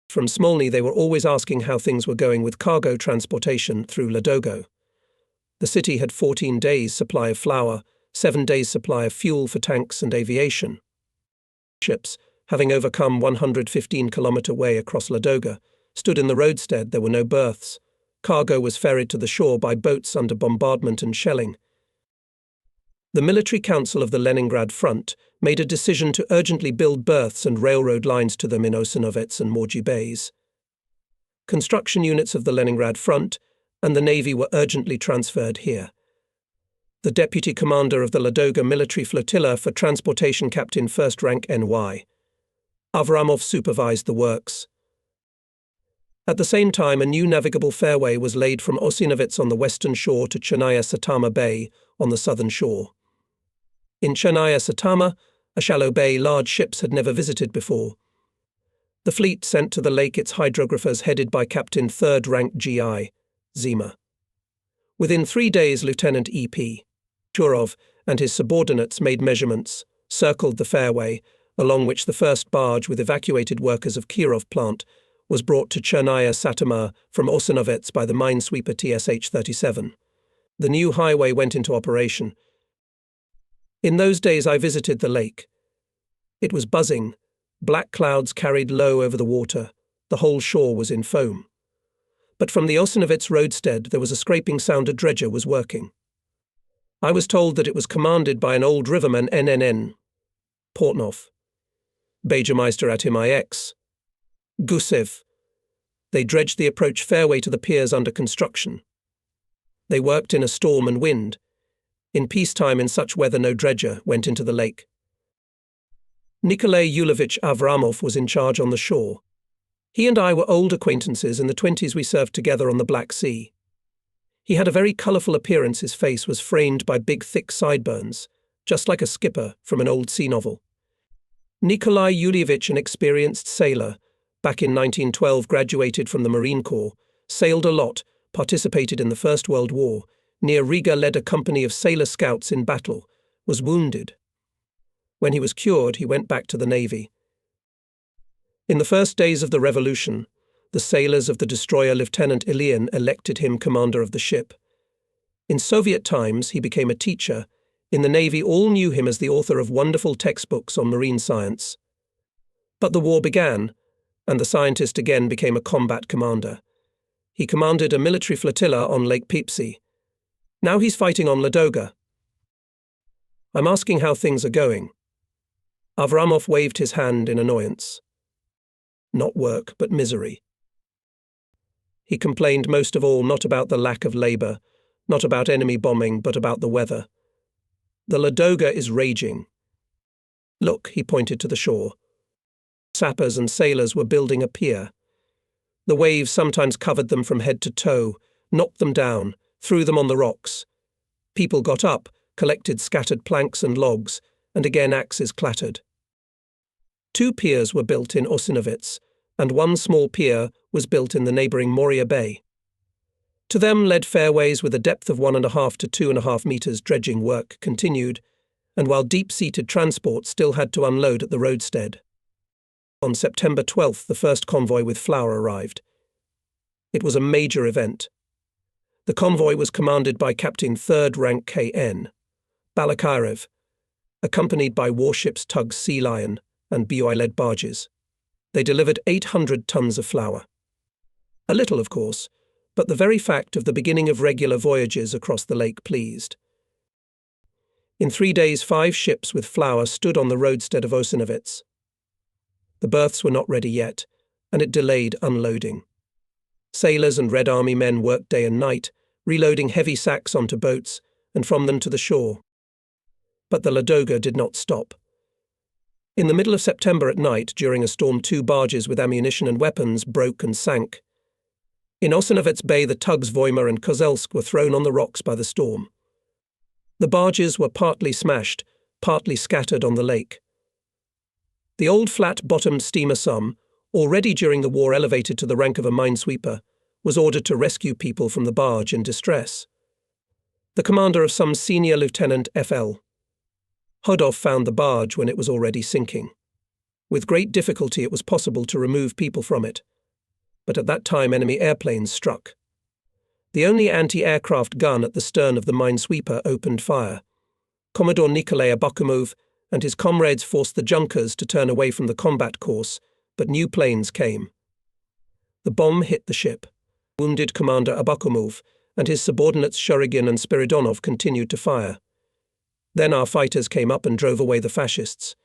Speaker 1: From Smolny they were always asking how things were going with cargo transportation through Ladogo. The city had 14 days' supply of flour, 7 days' supply of fuel for tanks and aviation. Ships, having overcome 115-kilometer way across Ladoga, stood in the roadstead. There were no berths. Cargo was ferried to the shore by boats under bombardment and shelling. The Military Council of the Leningrad front made a decision to urgently build berths and railroad lines to them in Osinovets and Morgy bays. Construction units of the Leningrad front and the Navy were urgently transferred here. The deputy commander of the Ladoga military flotilla for transportation, Captain 1st Rank N.Y. Avramov supervised the works. At the same time, a new navigable fairway was laid from Osinovets on the western shore to Chernaya Satama Bay on the southern shore. In Chernaya Satama, a shallow bay large ships had never visited before. The fleet sent to the lake its hydrographers headed by Captain 3rd Rank G.I. Zima. Within 3 days, Lieutenant E.P. Churov and his subordinates made measurements, circled the fairway, along which the first barge with evacuated workers of Kirov plant was brought to Chernaya Satama from Osinovets by the minesweeper TSH-37. The new highway went into operation. In those days I visited the lake. It was buzzing. Black clouds carried low over the water. The whole shore was in foam. But from the Osinovets roadstead there was a scraping sound. A dredger was working. I was told that it was commanded by an old riverman, NNN. Portnov. Bajameister at him IX. Gusev. They dredged the approach fairway to the piers under construction. They worked in a storm and wind. In peacetime, in such weather, no dredger went into the lake. Nikolai Yulovich Avramov was in charge on the shore. He and I were old acquaintances. In the 20s we served together on the Black Sea. He had a very colourful appearance. His face was framed by big, thick sideburns, just like a skipper from an old sea novel. Nikolai Yulievich, an experienced sailor, back in 1912 graduated from the Marine Corps, sailed a lot, participated in the First World War, near Riga led a company of sailor scouts in battle, was wounded. When he was cured, he went back to the Navy. In the first days of the revolution, the sailors of the destroyer Lieutenant Ilian elected him commander of the ship. In Soviet times, he became a teacher. In the Navy, all knew him as the author of wonderful textbooks on marine science. But the war began, and the scientist again became a combat commander. He commanded a military flotilla on Lake Peipsy. Now he's fighting on Ladoga. I'm asking how things are going. Avramov waved his hand in annoyance. Not work, but misery. He complained most of all not about the lack of labour, not about enemy bombing, but about the weather. The Ladoga is raging. Look, he pointed to the shore. Sappers and sailors were building a pier. The waves sometimes covered them from head to toe, knocked them down, threw them on the rocks. People got up, collected scattered planks and logs, and again axes clattered. 2 piers were built in Osinovets, and 1 small pier was built in the neighbouring Moria Bay. To them led fairways with a depth of 1.5 to 2.5 metres. Dredging work continued, and while deep-seated transport still had to unload at the roadstead. On September 12th, the first convoy with flour arrived. It was a major event. The convoy was commanded by Captain 3rd Rank K.N. Balakarev, accompanied by warships tugs Sea Lion and BOI-led barges. They delivered 800 tons of flour. A little, of course, but the very fact of the beginning of regular voyages across the lake pleased. In 3 days, 5 ships with flour stood on the roadstead of Osinovets. The berths were not ready yet, and it delayed unloading. Sailors and Red Army men worked day and night, reloading heavy sacks onto boats and from them to the shore. But the Ladoga did not stop. In the middle of September at night, during a storm, 2 barges with ammunition and weapons broke and sank. In Osinovets Bay, the tugs Voima and Kozelsk were thrown on the rocks by the storm. The barges were partly smashed, partly scattered on the lake. The old flat-bottomed steamer Sum, already during the war elevated to the rank of a minesweeper, was ordered to rescue people from the barge in distress. The commander of Sum's senior Lieutenant F.L. Hodov found the barge when it was already sinking. With great difficulty it was possible to remove people from it, but at that time enemy airplanes struck. The only anti-aircraft gun at the stern of the minesweeper opened fire. Commodore Nikolai Abakumov and his comrades forced the junkers to turn away from the combat course, but new planes came. The bomb hit the ship. Wounded Commander Abakumov and his subordinates Shurigin and Spiridonov continued to fire. Then our fighters came up and drove away the fascists.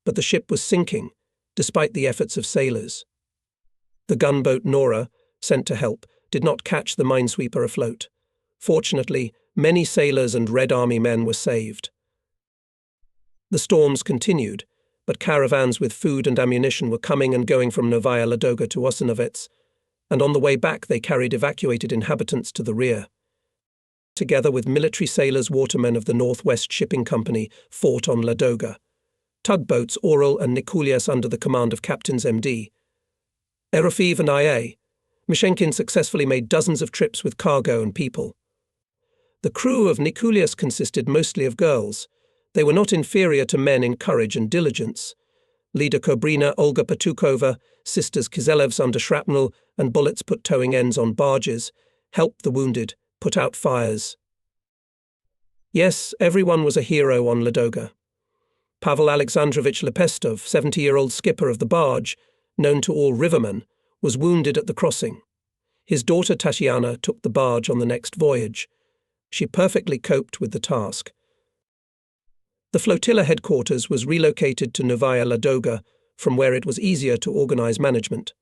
Speaker 1: But the ship was sinking, despite the efforts of sailors. The gunboat Nora, sent to help, did not catch the minesweeper afloat. Fortunately, many sailors and Red Army men were saved. The storms continued, but caravans with food and ammunition were coming and going from Novaya Ladoga to Osinovets, and on the way back they carried evacuated inhabitants to the rear. Together with military sailors, watermen of the Northwest Shipping Company fought on Ladoga. Tugboats Oral and Nikulias under the command of Captains M.D. Erofeev and I.A. Mishenkin successfully made dozens of trips with cargo and people. The crew of Nikulias consisted mostly of girls. They were not inferior to men in courage and diligence. Leader Kobrina, Olga Patukova, sisters Kiselevs under shrapnel and bullets put towing ends on barges, helped the wounded, put out fires. Yes, everyone was a hero on Ladoga. Pavel Alexandrovich Lepestov, 70-year-old skipper of the barge, known to all rivermen, was wounded at the crossing. His daughter Tatiana took the barge on the next voyage. She perfectly coped with the task. The flotilla headquarters was relocated to Novaya Ladoga, from where it was easier to organize management.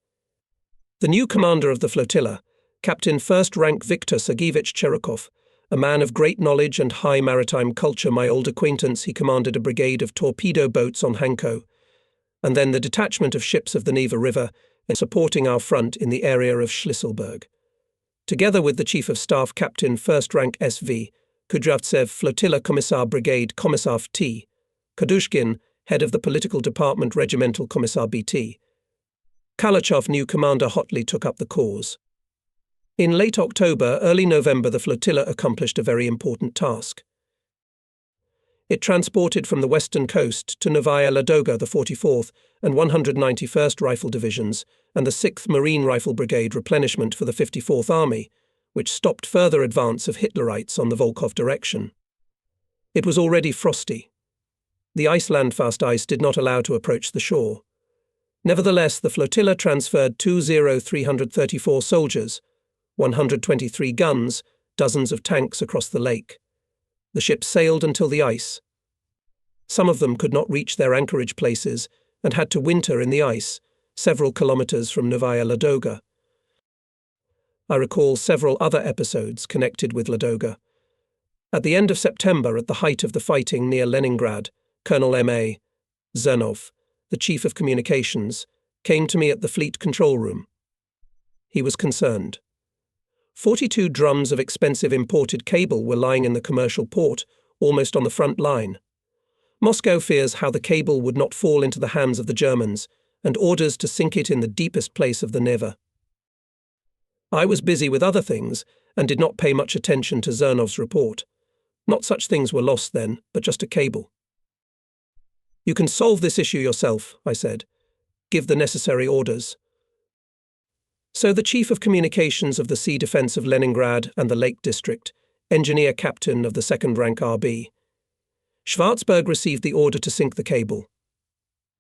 Speaker 1: The new commander of the flotilla, Captain 1st Rank Viktor Sergeyevich Cherokov, a man of great knowledge and high maritime culture, my old acquaintance, he commanded a brigade of torpedo boats on Hanko, and then the detachment of ships of the Neva River and supporting our front in the area of Schlisselburg. Together with the Chief of Staff Captain 1st Rank SV, Kudryavtsev Flotilla Commissar Brigade Commissar T, Kadushkin, head of the Political Department Regimental Commissar BT. Kalachov, new commander, hotly took up the cause. In late October, early November, the flotilla accomplished a very important task. It transported from the western coast to Novaya Ladoga the 44th and 191st Rifle Divisions and the 6th Marine Rifle Brigade replenishment for the 54th Army, which stopped further advance of Hitlerites on the Volkhov direction. It was already frosty. The Iceland-fast ice did not allow to approach the shore. Nevertheless, the flotilla transferred 334 soldiers, 123 guns, dozens of tanks across the lake. The ships sailed until the ice. Some of them could not reach their anchorage places and had to winter in the ice, several kilometers from Novaya Ladoga. I recall several other episodes connected with Ladoga. At the end of September, at the height of the fighting near Leningrad, Colonel M.A. Zernov, the Chief of Communications, came to me at the fleet control room. He was concerned. 42 drums of expensive imported cable were lying in the commercial port, almost on the front line. Moscow fears how the cable would not fall into the hands of the Germans, and orders to sink it in the deepest place of the Neva. I was busy with other things, and did not pay much attention to Zernov's report. Not such things were lost then, but just a cable. "You can solve this issue yourself," I said. "Give the necessary orders." So the Chief of Communications of the Sea Defence of Leningrad and the Lake District, engineer captain of the second-rank RB. Schwarzberg received the order to sink the cable.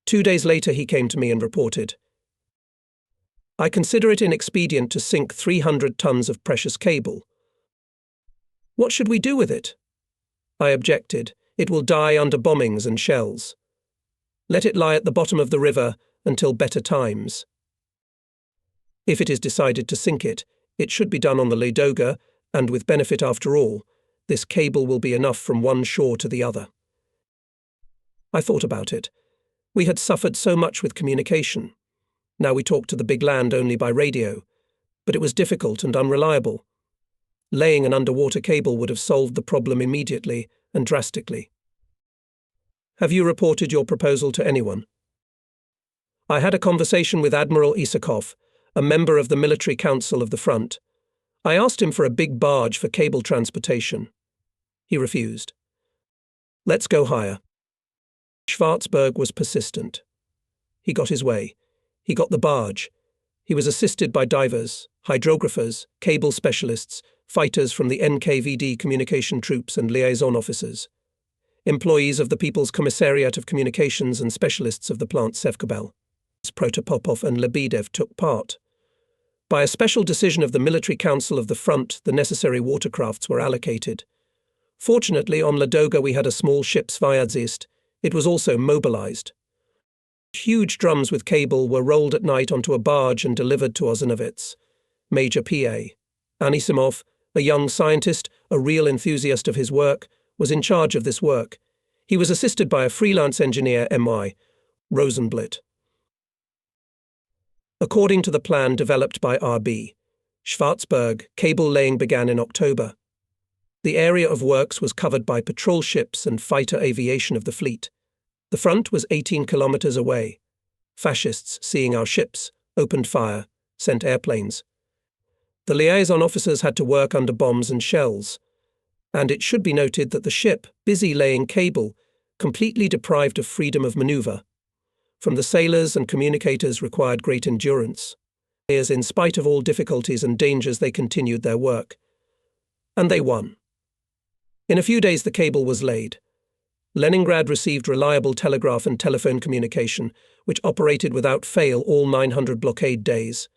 Speaker 1: 2 days later he came to me and reported, "I consider it inexpedient to sink 300 tons of precious cable. What should we do with it?" I objected. "It will die under bombings and shells. Let it lie at the bottom of the river until better times. If it is decided to sink it, it should be done on the Ladoga, and with benefit after all, this cable will be enough from one shore to the other." I thought about it. We had suffered so much with communication. Now we talked to the big land only by radio, but it was difficult and unreliable. Laying an underwater cable would have solved the problem immediately and drastically. "Have you reported your proposal to anyone?" I had a conversation with Admiral Isakov, a member of the Military Council of the Front. I asked him for a big barge for cable transportation. He refused. "Let's go higher." Schwarzberg was persistent. He got his way. He got the barge. He was assisted by divers, hydrographers, cable specialists, fighters from the NKVD communication troops and liaison officers, employees of the People's Commissariat of Communications and specialists of the plant Sevkobel. Protopopov and Lebedev took part. By a special decision of the Military Council of the Front, the necessary watercrafts were allocated. Fortunately, on Ladoga we had a small ship Svyazist. It was also mobilized. Huge drums with cable were rolled at night onto a barge and delivered to Ozanovitz. Major P.A. Anisimov, a young scientist, a real enthusiast of his work, was in charge of this work. He was assisted by a freelance engineer, M.Y. Rosenblit. According to the plan developed by RB, Schwarzberg, cable laying began in October. The area of works was covered by patrol ships and fighter aviation of the fleet. The front was 18 kilometers away. Fascists, seeing our ships, opened fire, sent airplanes. The liaison officers had to work under bombs and shells. And it should be noted that the ship, busy laying cable, completely deprived of freedom of maneuver. From the sailors and communicators required great endurance. As in spite of all difficulties and dangers, they continued their work. And they won. In a few days the cable was laid. Leningrad received reliable telegraph and telephone communication, which operated without fail all 900 blockade days.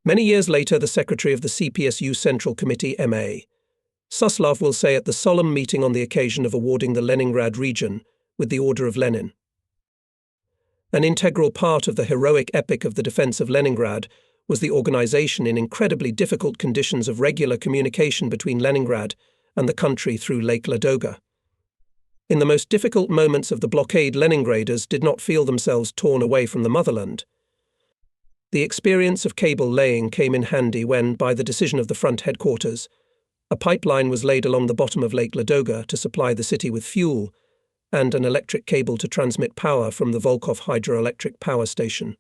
Speaker 1: Many years later, the secretary of the CPSU Central Committee, M.A. Suslov, will say at the solemn meeting on the occasion of awarding the Leningrad region with the Order of Lenin, "An integral part of the heroic epic of the defense of Leningrad was the organization in incredibly difficult conditions of regular communication between Leningrad and the country through Lake Ladoga. In the most difficult moments of the blockade, Leningraders did not feel themselves torn away from the motherland. The experience of cable laying came in handy when, by the decision of the front headquarters, a pipeline was laid along the bottom of Lake Ladoga to supply the city with fuel, and an electric cable to transmit power from the Volkhov hydroelectric power station.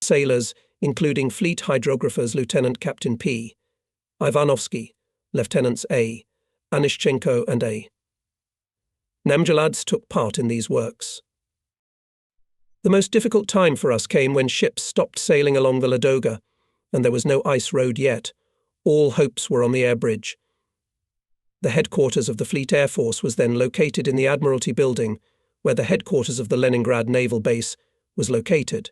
Speaker 1: Sailors, including fleet hydrographers Lieutenant Captain P. Ivanovsky, Lieutenants A. Anishchenko and A. Namjalads took part in these works. The most difficult time for us came when ships stopped sailing along the Ladoga, and there was no ice road yet. All hopes were on the air bridge. The headquarters of the Fleet Air Force was then located in the Admiralty Building, where the headquarters of the Leningrad Naval Base was located.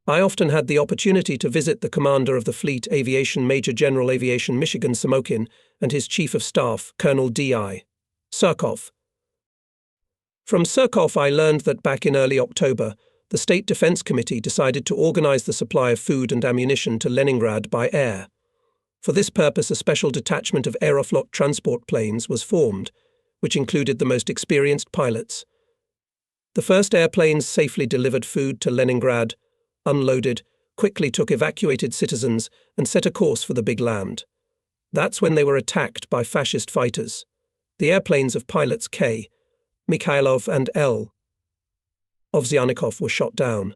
Speaker 1: I often had the opportunity to visit the commander of the Fleet Aviation Major General Aviation Michigan Samokin and his Chief of Staff, Colonel D.I. Surkov. From Surkov I learned that back in early October, the State Defense Committee decided to organize the supply of food and ammunition to Leningrad by air. For this purpose, a special detachment of Aeroflot transport planes was formed, which included the most experienced pilots. The first airplanes safely delivered food to Leningrad, unloaded, quickly took evacuated citizens, and set a course for the big land. That's when they were attacked by fascist fighters. The airplanes of pilots K. Mikhailov and L. Ovsyannikov were shot down.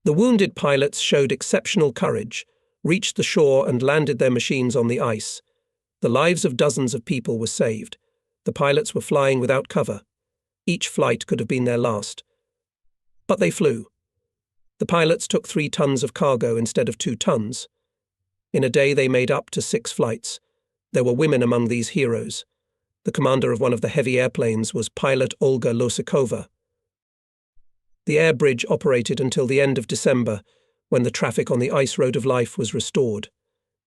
Speaker 1: The wounded pilots showed exceptional courage, reached the shore and landed their machines on the ice. The lives of dozens of people were saved. The pilots were flying without cover. Each flight could have been their last. But they flew. The pilots took 3 tons of cargo instead of 2 tons. In a day they made up to 6 flights. There were women among these heroes. The commander of one of the heavy airplanes was pilot Olga Losikova. The air bridge operated until the end of December, when the traffic on the ice road of life was restored.